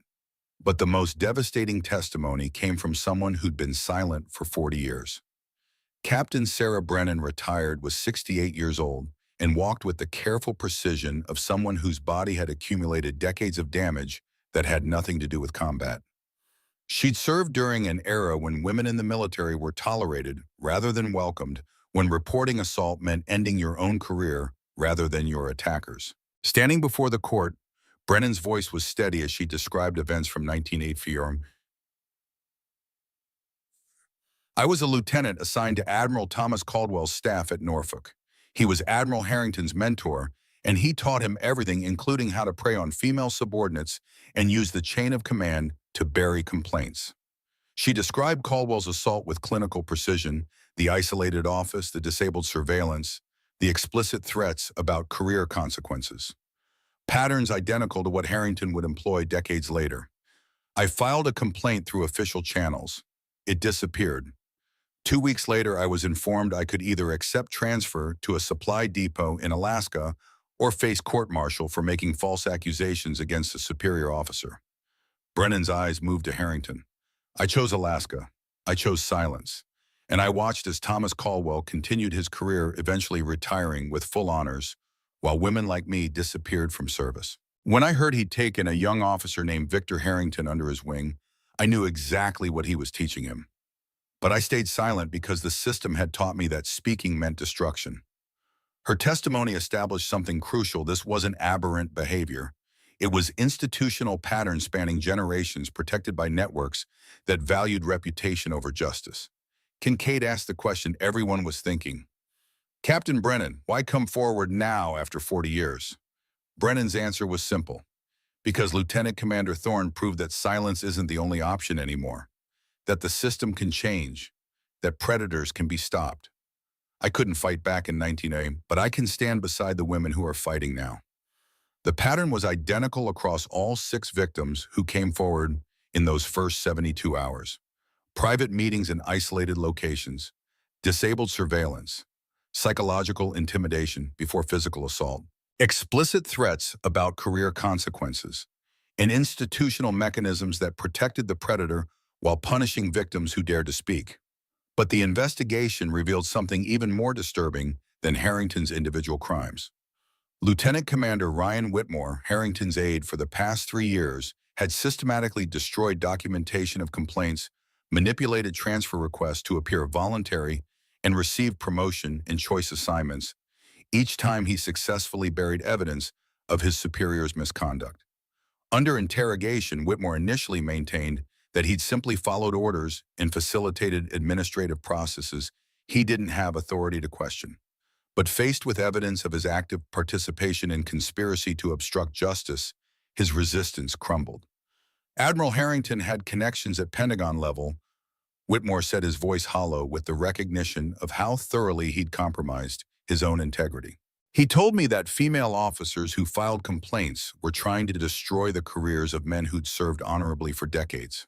But the most devastating testimony came from someone who'd been silent for 40 years. Captain Sarah Brennan retired, was 68 years old, and walked with the careful precision of someone whose body had accumulated decades of damage that had nothing to do with combat. She'd served during an era when women in the military were tolerated rather than welcomed, when reporting assault meant ending your own career rather than your attackers. Standing before the court, Brennan's voice was steady as she described events from 1984. I was a lieutenant assigned to Admiral Thomas Caldwell's staff at Norfolk. He was Admiral Harrington's mentor, and he taught him everything, including how to prey on female subordinates and use the chain of command to bury complaints. She described Caldwell's assault with clinical precision: the isolated office, the disabled surveillance, the explicit threats about career consequences. Patterns identical to what Harrington would employ decades later. I filed a complaint through official channels. It disappeared. 2 weeks later, I was informed I could either accept transfer to a supply depot in Alaska or face court-martial for making false accusations against a superior officer. Brennan's eyes moved to Harrington. I chose Alaska. I chose silence. And I watched as Thomas Caldwell continued his career, eventually retiring with full honors, while women like me disappeared from service. When I heard he'd taken a young officer named Victor Harrington under his wing, I knew exactly what he was teaching him. But I stayed silent because the system had taught me that speaking meant destruction. Her testimony established something crucial. This wasn't aberrant behavior. It was institutional patterns spanning generations, protected by networks that valued reputation over justice. Kincaid asked the question everyone was thinking. Captain Brennan, why come forward now after 40 years? Brennan's answer was simple. Because Lieutenant Commander Thorne proved that silence isn't the only option anymore. That the system can change. That predators can be stopped. I couldn't fight back in 1980, but I can stand beside the women who are fighting now. The pattern was identical across all 6 victims who came forward in those first 72 hours. Private meetings in isolated locations, disabled surveillance, psychological intimidation before physical assault, explicit threats about career consequences, and institutional mechanisms that protected the predator while punishing victims who dared to speak. But the investigation revealed something even more disturbing than Harrington's individual crimes. Lieutenant Commander Ryan Whitmore, Harrington's aide for the past 3 years, had systematically destroyed documentation of complaints, manipulated transfer requests to appear voluntary, and received promotion and choice assignments, each time he successfully buried evidence of his superior's misconduct. Under interrogation, Whitmore initially maintained that he'd simply followed orders and facilitated administrative processes he didn't have authority to question. But faced with evidence of his active participation in conspiracy to obstruct justice, his resistance crumbled. Admiral Harrington had connections at Pentagon level. Whitmore said, his voice hollow with the recognition of how thoroughly he'd compromised his own integrity. He told me that female officers who filed complaints were trying to destroy the careers of men who'd served honorably for decades.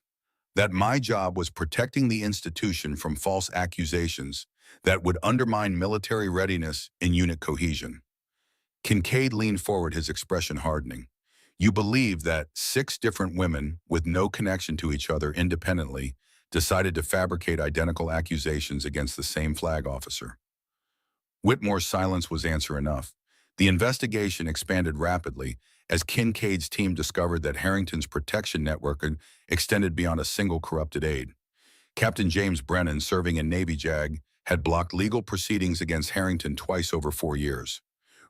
That my job was protecting the institution from false accusations that would undermine military readiness and unit cohesion. Kincaid leaned forward, his expression hardening. You believe that 6 different women with no connection to each other independently decided to fabricate identical accusations against the same flag officer. Whitmore's silence was answer enough. The investigation expanded rapidly as Kincaid's team discovered that Harrington's protection network had extended beyond a single corrupted aide. Captain James Brennan, serving in Navy JAG, had blocked legal proceedings against Harrington twice over 4 years.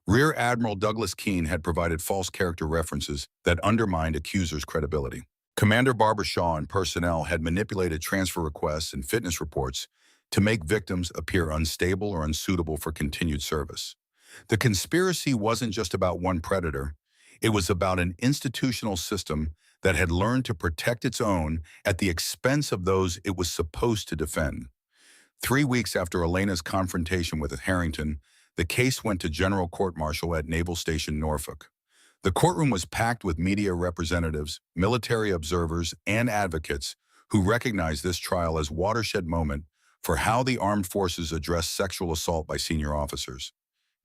Rear Admiral Douglas Keene had provided false character references that undermined accusers' credibility. Commander Barbara Shaw and personnel had manipulated transfer requests and fitness reports to make victims appear unstable or unsuitable for continued service. The conspiracy wasn't just about one predator. It was about an institutional system that had learned to protect its own at the expense of those it was supposed to defend. 3 weeks after Elena's confrontation with Harrington, the case went to General Court-Martial at Naval Station Norfolk. The courtroom was packed with media representatives, military observers, and advocates who recognized this trial as a watershed moment for how the armed forces addressed sexual assault by senior officers.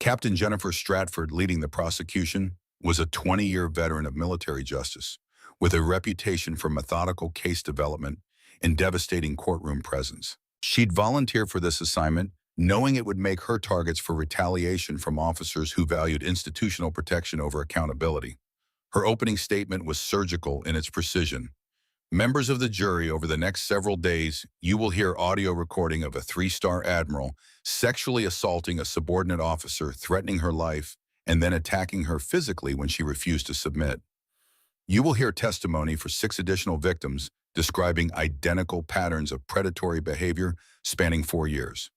Captain Jennifer Stratford, leading the prosecution, was a 20-year veteran of military justice, with a reputation for methodical case development and devastating courtroom presence. She'd volunteer for this assignment, knowing it would make her targets for retaliation from officers who valued institutional protection over accountability. Her opening statement was surgical in its precision. Members of the jury, over the next several days, you will hear audio recording of a three-star admiral sexually assaulting a subordinate officer, threatening her life, and then attacking her physically when she refused to submit. You will hear testimony for 6 additional victims describing identical patterns of predatory behavior spanning 4 years.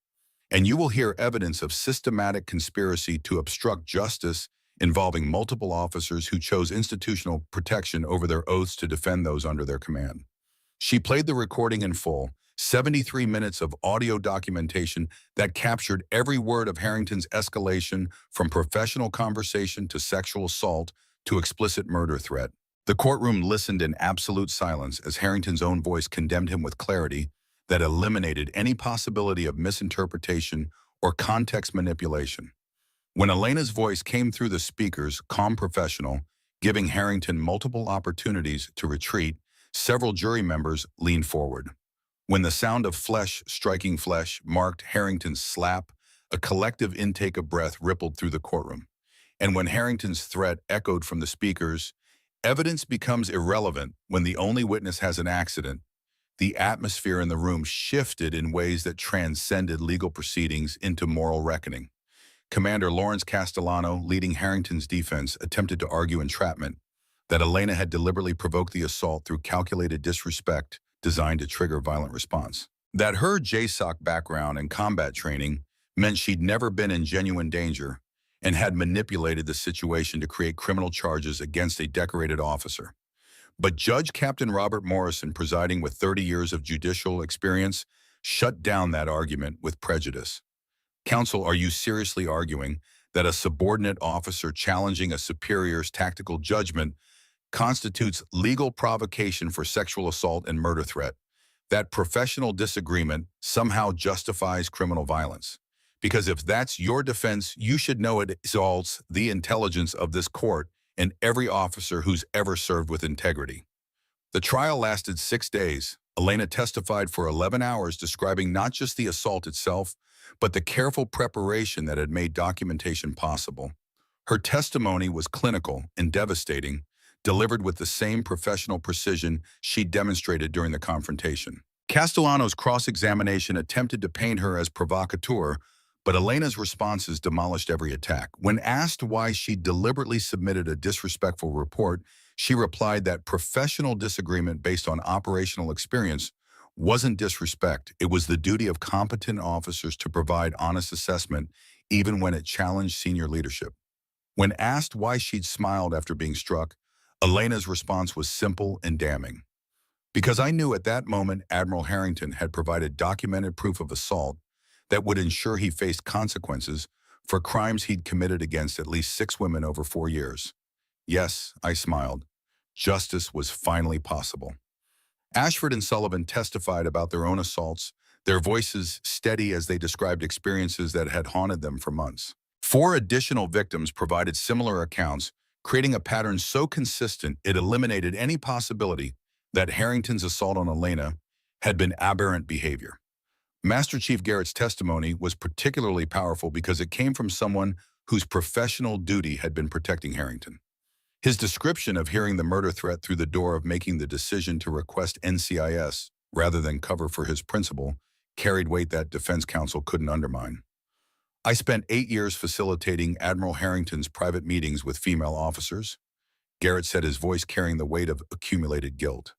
And you will hear evidence of systematic conspiracy to obstruct justice involving multiple officers who chose institutional protection over their oaths to defend those under their command. She played the recording in full, 73 minutes of audio documentation that captured every word of Harrington's escalation from professional conversation to sexual assault to explicit murder threat. The courtroom listened in absolute silence as Harrington's own voice condemned him with clarity that eliminated any possibility of misinterpretation or context manipulation. When Elena's voice came through the speakers, calm professional, giving Harrington multiple opportunities to retreat, several jury members leaned forward. When the sound of flesh striking flesh marked Harrington's slap, a collective intake of breath rippled through the courtroom. And when Harrington's threat echoed from the speakers, evidence becomes irrelevant when the only witness has an accident. The atmosphere in the room shifted in ways that transcended legal proceedings into moral reckoning. Commander Lawrence Castellano, leading Harrington's defense, attempted to argue entrapment, that Elena had deliberately provoked the assault through calculated disrespect designed to trigger violent response. That her JSOC background and combat training meant she'd never been in genuine danger and had manipulated the situation to create criminal charges against a decorated officer. But Judge Captain Robert Morrison, presiding with 30 years of judicial experience, shut down that argument with prejudice. Counsel, are you seriously arguing that a subordinate officer challenging a superior's tactical judgment constitutes legal provocation for sexual assault and murder threat? That professional disagreement somehow justifies criminal violence? Because if that's your defense, you should know it exalts the intelligence of this court and every officer who's ever served with integrity. The trial lasted 6 days. Elena testified for 11 hours, describing not just the assault itself, but the careful preparation that had made documentation possible. Her testimony was clinical and devastating, delivered with the same professional precision she demonstrated during the confrontation. Castellano's cross-examination attempted to paint her as provocateur, but Elena's responses demolished every attack. When asked why she deliberately submitted a disrespectful report, she replied that professional disagreement based on operational experience wasn't disrespect. It was the duty of competent officers to provide honest assessment, even when it challenged senior leadership. When asked why she'd smiled after being struck, Elena's response was simple and damning. Because I knew at that moment Admiral Harrington had provided documented proof of assault that would ensure he faced consequences for crimes he'd committed against at least 6 women over 4 years. Yes, I smiled. Justice was finally possible. Ashford and Sullivan testified about their own assaults, their voices steady as they described experiences that had haunted them for months. 4 additional victims provided similar accounts, creating a pattern so consistent it eliminated any possibility that Harrington's assault on Elena had been aberrant behavior. Master Chief Garrett's testimony was particularly powerful because it came from someone whose professional duty had been protecting Harrington. His description of hearing the murder threat through the door of making the decision to request NCIS rather than cover for his principal carried weight that defense counsel couldn't undermine. I spent 8 years facilitating Admiral Harrington's private meetings with female officers. Garrett said, his voice carrying the weight of accumulated guilt.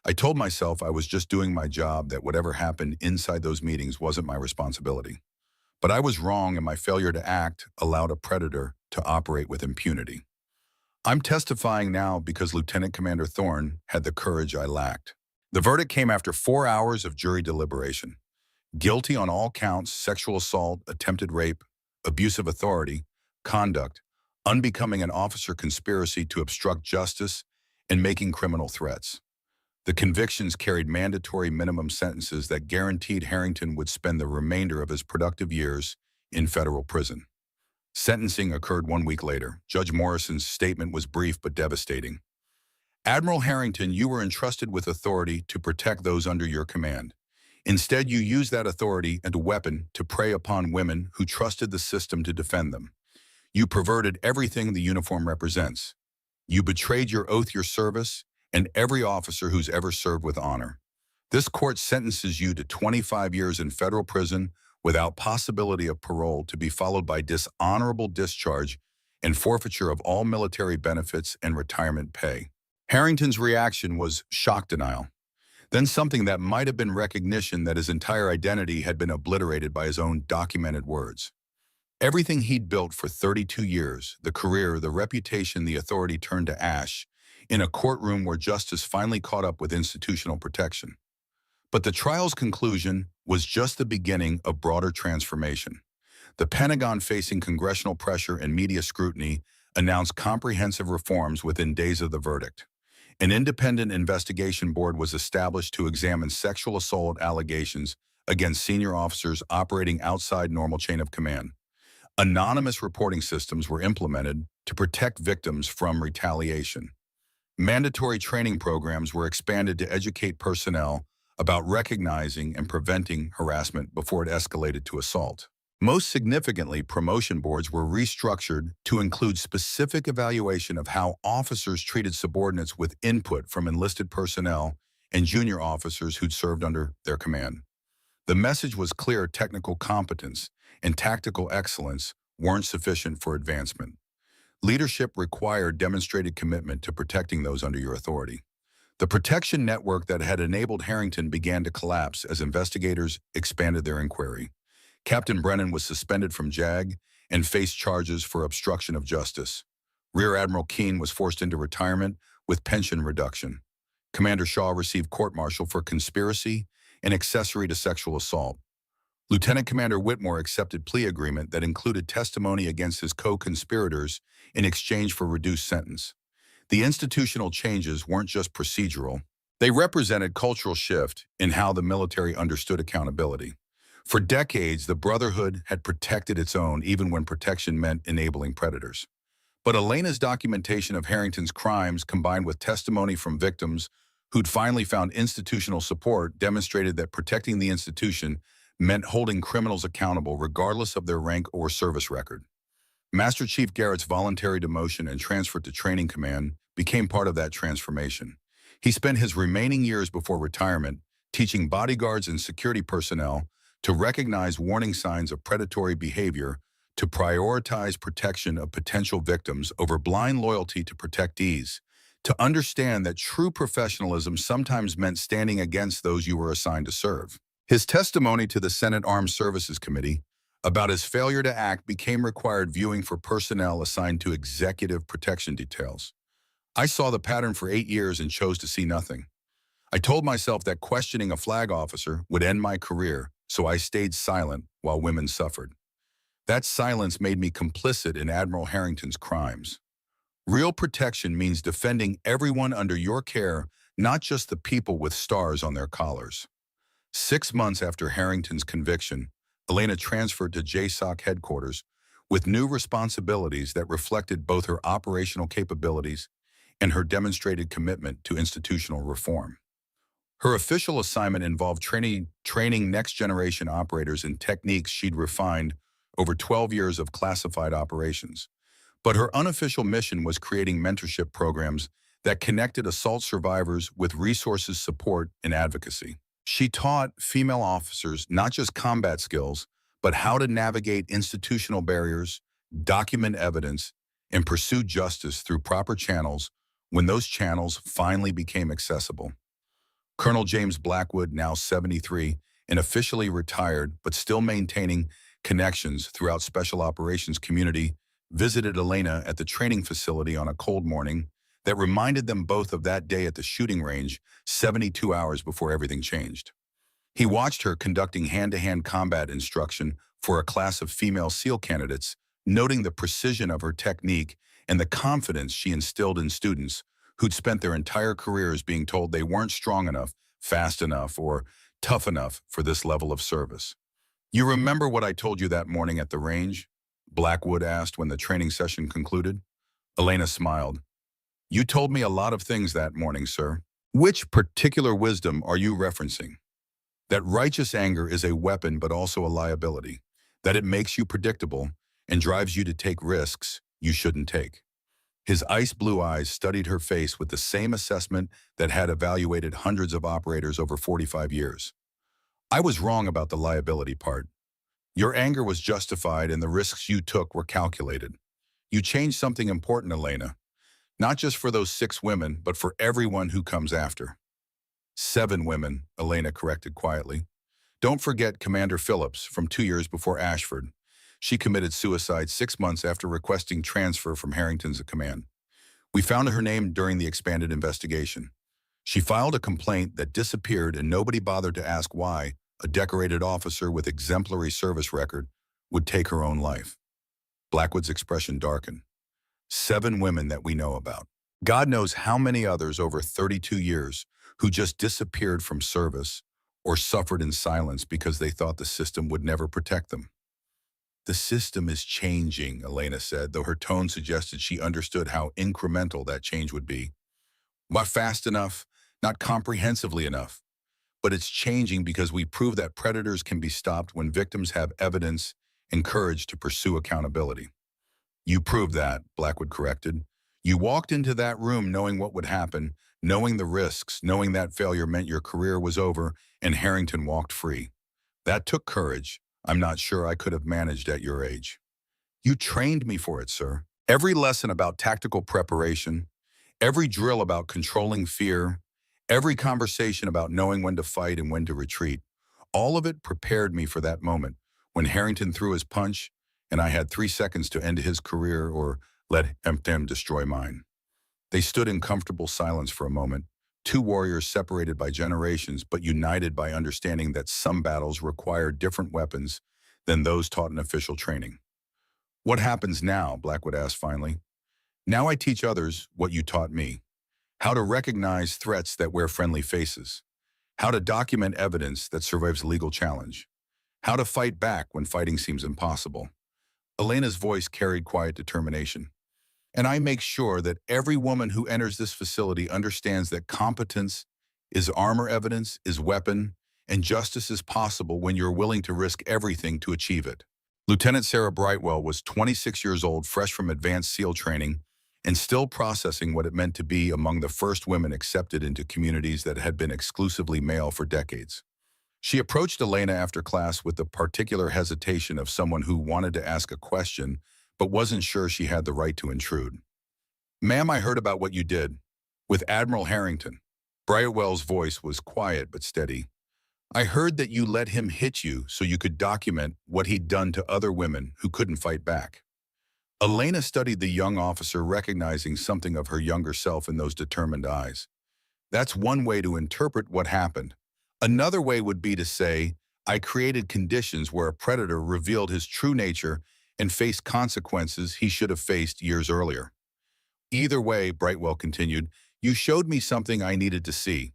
I told myself I was just doing my job, that whatever happened inside those meetings wasn't my responsibility. But I was wrong, and my failure to act allowed a predator to operate with impunity. I'm testifying now because Lieutenant Commander Thorne had the courage I lacked. The verdict came after 4 hours of jury deliberation. Guilty on all counts: sexual assault, attempted rape, abuse of authority, conduct, unbecoming an officer, conspiracy to obstruct justice, and making criminal threats. The convictions carried mandatory minimum sentences that guaranteed Harrington would spend the remainder of his productive years in federal prison. Sentencing occurred 1 week later. Judge Morrison's statement was brief but devastating. Admiral Harrington, you were entrusted with authority to protect those under your command. Instead, you used that authority as a weapon to prey upon women who trusted the system to defend them. You perverted everything the uniform represents. You betrayed your oath, your service, and every officer who's ever served with honor. This court sentences you to 25 years in federal prison without possibility of parole, to be followed by dishonorable discharge and forfeiture of all military benefits and retirement pay. Harrington's reaction was shock denial, then something that might have been recognition that his entire identity had been obliterated by his own documented words. Everything he'd built for 32 years, the career, the reputation, the authority, turned to ash in a courtroom where justice finally caught up with institutional protection. But the trial's conclusion was just the beginning of broader transformation. The Pentagon, facing congressional pressure and media scrutiny, announced comprehensive reforms within days of the verdict. An independent investigation board was established to examine sexual assault allegations against senior officers operating outside normal chain of command. Anonymous reporting systems were implemented to protect victims from retaliation. Mandatory training programs were expanded to educate personnel about recognizing and preventing harassment before it escalated to assault. Most significantly, promotion boards were restructured to include specific evaluation of how officers treated subordinates, with input from enlisted personnel and junior officers who'd served under their command. The message was clear: technical competence and tactical excellence weren't sufficient for advancement. Leadership required demonstrated commitment to protecting those under your authority. The protection network that had enabled Harrington began to collapse as investigators expanded their inquiry. Captain Brennan was suspended from JAG and faced charges for obstruction of justice. Rear Admiral Keene was forced into retirement with pension reduction. Commander Shaw received court-martial for conspiracy and accessory to sexual assault. Lieutenant Commander Whitmore accepted plea agreement that included testimony against his co-conspirators in exchange for reduced sentence. The institutional changes weren't just procedural. They represented cultural shift in how the military understood accountability. For decades, the Brotherhood had protected its own, even when protection meant enabling predators. But Elena's documentation of Harrington's crimes, combined with testimony from victims who'd finally found institutional support, demonstrated that protecting the institution meant holding criminals accountable regardless of their rank or service record. Master Chief Garrett's voluntary demotion and transfer to training command became part of that transformation. He spent his remaining years before retirement teaching bodyguards and security personnel to recognize warning signs of predatory behavior, to prioritize protection of potential victims over blind loyalty to protectees, to understand that true professionalism sometimes meant standing against those you were assigned to serve. His testimony to the Senate Armed Services Committee about his failure to act became required viewing for personnel assigned to executive protection details. I saw the pattern for 8 years and chose to see nothing. I told myself that questioning a flag officer would end my career, so I stayed silent while women suffered. That silence made me complicit in Admiral Harrington's crimes. Real protection means defending everyone under your care, not just the people with stars on their collars. 6 months after Harrington's conviction, Elena transferred to JSOC headquarters with new responsibilities that reflected both her operational capabilities and her demonstrated commitment to institutional reform. Her official assignment involved training next-generation operators in techniques she'd refined over 12 years of classified operations. But her unofficial mission was creating mentorship programs that connected assault survivors with resources, support, and advocacy. She taught female officers not just combat skills, but how to navigate institutional barriers, document evidence, and pursue justice through proper channels when those channels finally became accessible. Colonel James Blackwood, now 73 and officially retired but still maintaining connections throughout Special Operations community, visited Elena at the training facility on a cold morning that reminded them both of that day at the shooting range 72 hours before everything changed. He watched her conducting hand-to-hand combat instruction for a class of female SEAL candidates, noting the precision of her technique and the confidence she instilled in students who'd spent their entire careers being told they weren't strong enough, fast enough, or tough enough for this level of service. "You remember what I told you that morning at the range?" Blackwood asked when the training session concluded. Elena smiled. "You told me a lot of things that morning, sir." "Which particular wisdom are you referencing?" "That righteous anger is a weapon but also a liability. That it makes you predictable and drives you to take risks you shouldn't take. His ice blue eyes studied her face with the same assessment that had evaluated hundreds of operators over 45 years. I was wrong about the liability part. Your anger was justified and the risks you took were calculated. You changed something important, Elena. Not just for those 6 women, but for everyone who comes after. 7 women, Elena corrected quietly. Don't forget Commander Phillips from 2 years before Ashford. She committed suicide 6 months after requesting transfer from Harrington's command. We found her name during the expanded investigation. She filed a complaint that disappeared and nobody bothered to ask why a decorated officer with exemplary service record would take her own life. Blackwood's expression darkened. 7 women that we know about. God knows how many others over 32 years who just disappeared from service or suffered in silence because they thought the system would never protect them. The system is changing, Elena said, though her tone suggested she understood how incremental that change would be. Not fast enough, not comprehensively enough. But it's changing because we prove that predators can be stopped when victims have evidence and courage to pursue accountability. You proved that, Blackwood corrected. You walked into that room knowing what would happen, knowing the risks, knowing that failure meant your career was over and Harrington walked free. That took courage. I'm not sure I could have managed at your age. You trained me for it, sir. Every lesson about tactical preparation, every drill about controlling fear, every conversation about knowing when to fight and when to retreat, all of it prepared me for that moment when Harrington threw his punch and I had 3 seconds to end his career or let him destroy mine. They stood in comfortable silence for a moment, 2 warriors separated by generations but united by understanding that some battles require different weapons than those taught in official training. What happens now? Blackwood asked finally. Now I teach others what you taught me. How to recognize threats that wear friendly faces. How to document evidence that survives legal challenge. How to fight back when fighting seems impossible. Elena's voice carried quiet determination. And I make sure that every woman who enters this facility understands that competence is armor evidence, is weapon, and justice is possible when you're willing to risk everything to achieve it. Lieutenant Sarah Brightwell was 26 years old, fresh from advanced SEAL training, and still processing what it meant to be among the first women accepted into communities that had been exclusively male for decades. She approached Elena after class with the particular hesitation of someone who wanted to ask a question but wasn't sure she had the right to intrude. Ma'am, I heard about what you did with Admiral Harrington. Brightwell's voice was quiet but steady. I heard that you let him hit you so you could document what he'd done to other women who couldn't fight back. Elena studied the young officer, recognizing something of her younger self in those determined eyes. That's one way to interpret what happened. Another way would be to say, I created conditions where a predator revealed his true nature and faced consequences he should have faced years earlier. Either way, Brightwell continued, you showed me something I needed to see,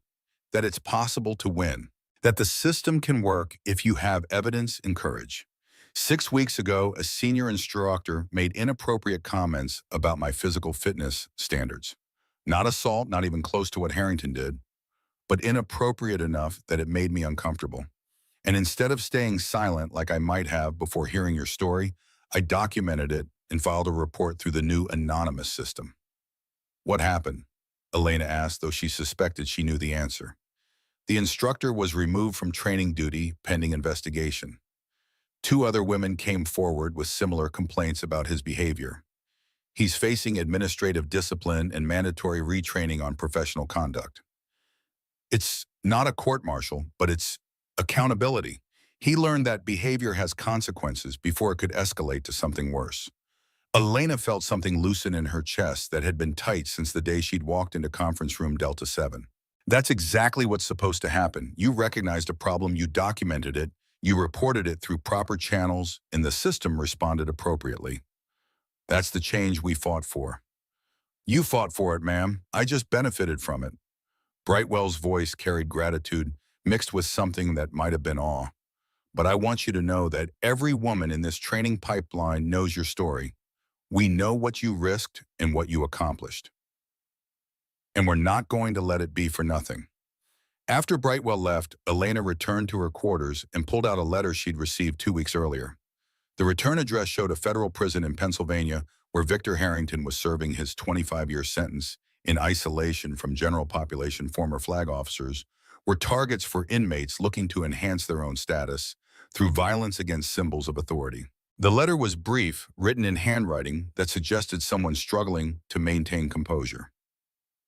that it's possible to win, that the system can work if you have evidence and courage. 6 weeks ago, a senior instructor made inappropriate comments about my physical fitness standards. Not assault, not even close to what Harrington did, but inappropriate enough that it made me uncomfortable. And instead of staying silent like I might have before hearing your story, I documented it and filed a report through the new anonymous system. What happened? Elena asked, though she suspected she knew the answer. The instructor was removed from training duty pending investigation. 2 other women came forward with similar complaints about his behavior. He's facing administrative discipline and mandatory retraining on professional conduct. It's not a court-martial, but it's accountability. He learned that behavior has consequences before it could escalate to something worse. Elena felt something loosen in her chest that had been tight since the day she'd walked into conference room Delta 7. That's exactly what's supposed to happen. You recognized a problem, you documented it, you reported it through proper channels, and the system responded appropriately. That's the change we fought for. You fought for it, ma'am. I just benefited from it. Brightwell's voice carried gratitude, mixed with something that might have been awe. But I want you to know that every woman in this training pipeline knows your story. We know what you risked and what you accomplished. And we're not going to let it be for nothing. After Brightwell left, Elena returned to her quarters and pulled out a letter she'd received 2 weeks earlier. The return address showed a federal prison in Pennsylvania where Victor Harrington was serving his 25-year sentence in isolation from general population former flag officers, were targets for inmates looking to enhance their own status through violence against symbols of authority. The letter was brief, written in handwriting that suggested someone struggling to maintain composure.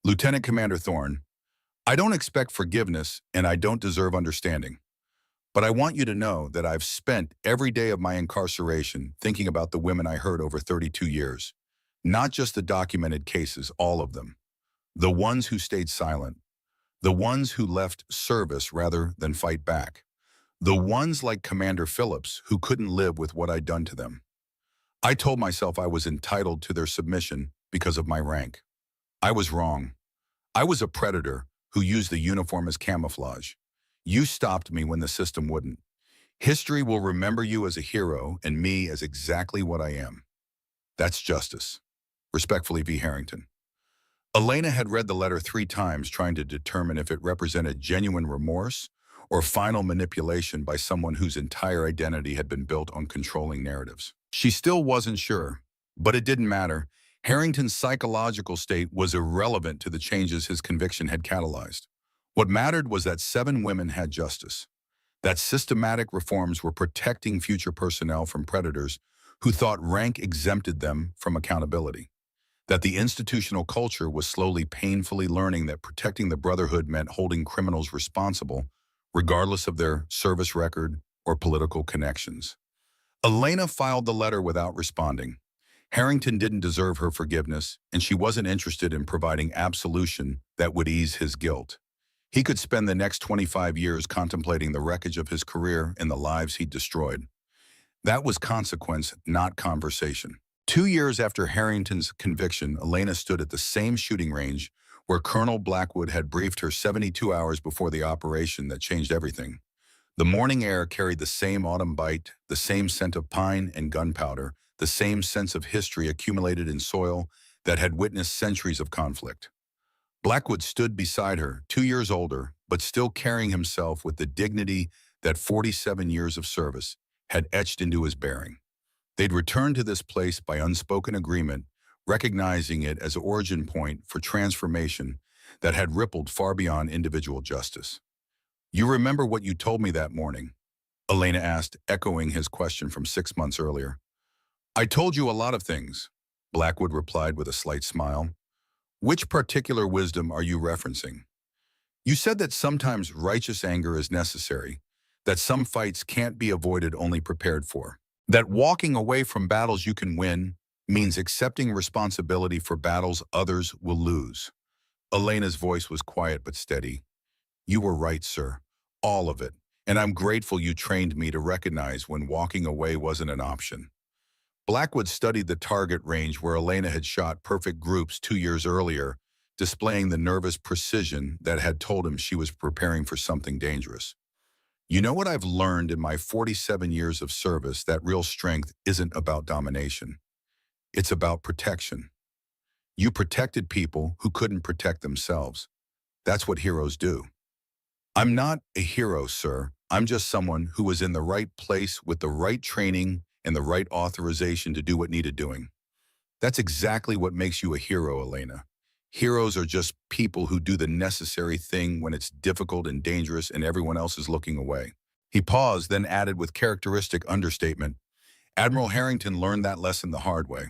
Lieutenant Commander Thorne, I don't expect forgiveness and I don't deserve understanding. But I want you to know that I've spent every day of my incarceration thinking about the women I hurt over 32 years. Not just the documented cases, all of them. The ones who stayed silent. The ones who left service rather than fight back. The ones like Commander Phillips who couldn't live with what I'd done to them. I told myself I was entitled to their submission because of my rank. I was wrong. I was a predator who used the uniform as camouflage. You stopped me when the system wouldn't. History will remember you as a hero and me as exactly what I am. That's justice. Respectfully, V. Harrington. Elena had read the letter 3 times, trying to determine if it represented genuine remorse or final manipulation by someone whose entire identity had been built on controlling narratives. She still wasn't sure, but it didn't matter. Harrington's psychological state was irrelevant to the changes his conviction had catalyzed. What mattered was that 7 women had justice, that systematic reforms were protecting future personnel from predators who thought rank exempted them from accountability, that the institutional culture was slowly painfully learning that protecting the Brotherhood meant holding criminals responsible, regardless of their service record or political connections. Elena filed the letter without responding. Harrington didn't deserve her forgiveness, and she wasn't interested in providing absolution that would ease his guilt. He could spend the next 25 years contemplating the wreckage of his career and the lives he'd destroyed. That was consequence, not conversation. 2 years after Harrington's conviction, Elena stood at the same shooting range where Colonel Blackwood had briefed her 72 hours before the operation that changed everything. The morning air carried the same autumn bite, the same scent of pine and gunpowder, the same sense of history accumulated in soil that had witnessed centuries of conflict. Blackwood stood beside her, 2 years older, but still carrying himself with the dignity that 47 years of service had etched into his bearing. They'd returned to this place by unspoken agreement, recognizing it as an origin point for transformation that had rippled far beyond individual justice. You remember what you told me that morning? Elena asked, echoing his question from 6 months earlier. I told you a lot of things, Blackwood replied with a slight smile. Which particular wisdom are you referencing? You said that sometimes righteous anger is necessary, that some fights can't be avoided, only prepared for, that walking away from battles you can win means accepting responsibility for battles others will lose. Elena's voice was quiet but steady. You were right, sir. All of it. And I'm grateful you trained me to recognize when walking away wasn't an option. Blackwood studied the target range where Elena had shot perfect groups 2 years earlier, displaying the nervous precision that had told him she was preparing for something dangerous. You know what I've learned in my 47 years of service? That real strength isn't about domination. It's about protection. You protected people who couldn't protect themselves. That's what heroes do. I'm not a hero, sir. I'm just someone who was in the right place with the right training and the right authorization to do what needed doing. That's exactly what makes you a hero, Elena. Heroes are just people who do the necessary thing when it's difficult and dangerous and everyone else is looking away. He paused, then added with characteristic understatement, Admiral Harrington learned that lesson the hard way.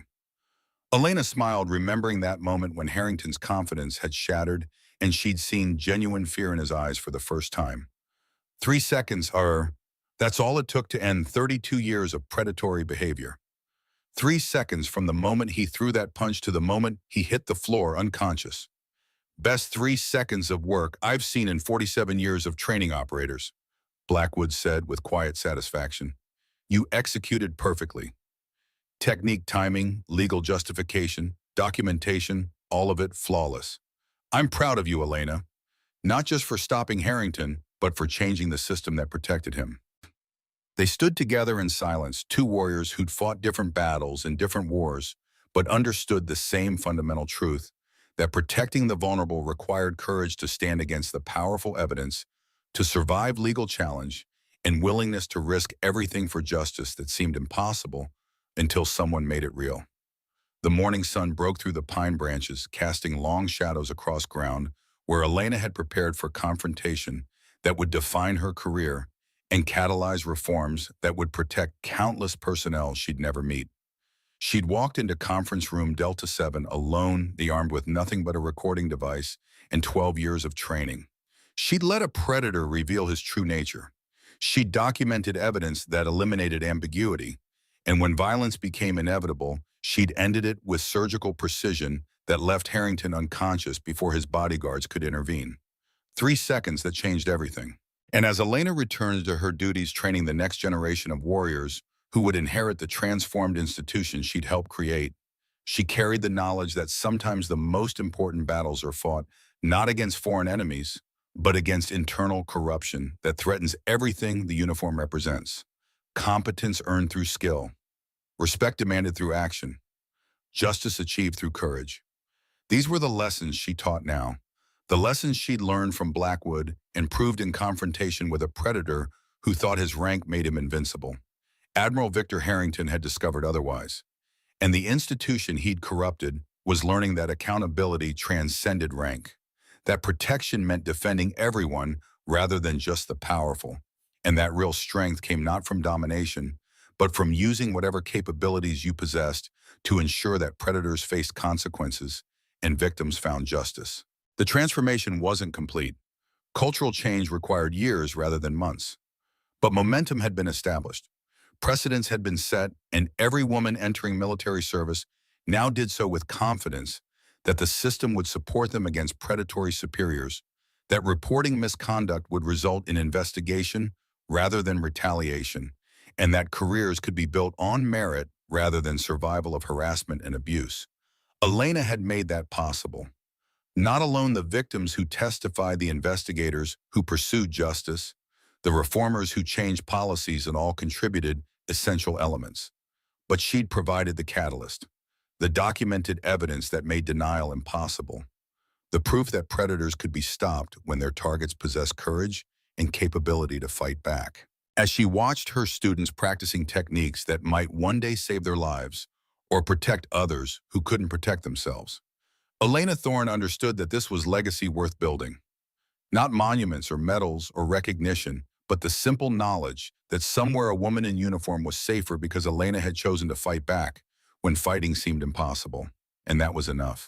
Elena smiled, remembering that moment when Harrington's confidence had shattered and she'd seen genuine fear in his eyes for the first time. 3 seconds that's all it took to end 32 years of predatory behavior. 3 seconds from the moment he threw that punch to the moment he hit the floor unconscious. Best 3 seconds of work I've seen in 47 years of training operators, Blackwood said with quiet satisfaction. You executed perfectly. Technique, timing, legal justification, documentation, all of it flawless. I'm proud of you, Elena, not just for stopping Harrington, but for changing the system that protected him. They stood together in silence, 2 warriors who'd fought different battles in different wars, but understood the same fundamental truth, that protecting the vulnerable required courage to stand against the powerful evidence, to survive legal challenge, and willingness to risk everything for justice that seemed impossible until someone made it real. The morning sun broke through the pine branches, casting long shadows across ground where Elena had prepared for confrontation that would define her career and catalyze reforms that would protect countless personnel she'd never meet. She'd walked into conference room Delta 7 alone, the armed with nothing but a recording device and 12 years of training. She'd let a predator reveal his true nature. She'd documented evidence that eliminated ambiguity, and when violence became inevitable, she'd ended it with surgical precision that left Harrington unconscious before his bodyguards could intervene. 3 seconds that changed everything. And as Elena returned to her duties training the next generation of warriors who would inherit the transformed institution she'd helped create, she carried the knowledge that sometimes the most important battles are fought not against foreign enemies, but against internal corruption that threatens everything the uniform represents. Competence earned through skill, respect demanded through action, justice achieved through courage. These were the lessons she taught now, the lessons she'd learned from Blackwood and proved in confrontation with a predator who thought his rank made him invincible. Admiral Victor Harrington had discovered otherwise, and the institution he'd corrupted was learning that accountability transcended rank, that protection meant defending everyone rather than just the powerful, and that real strength came not from domination, but from using whatever capabilities you possessed to ensure that predators faced consequences and victims found justice. The transformation wasn't complete. Cultural change required years rather than months. But momentum had been established. Precedents had been set, and every woman entering military service now did so with confidence that the system would support them against predatory superiors, that reporting misconduct would result in investigation rather than retaliation, and that careers could be built on merit rather than survival of harassment and abuse. Elena had made that possible. Not alone the victims who testified, the investigators who pursued justice, the reformers who changed policies and all contributed essential elements. But she'd provided the catalyst, the documented evidence that made denial impossible, the proof that predators could be stopped when their targets possessed courage and capability to fight back. As she watched her students practicing techniques that might one day save their lives or protect others who couldn't protect themselves, Elena Thorne understood that this was legacy worth building. Not monuments or medals or recognition, but the simple knowledge that somewhere a woman in uniform was safer because Elena had chosen to fight back when fighting seemed impossible. And that was enough.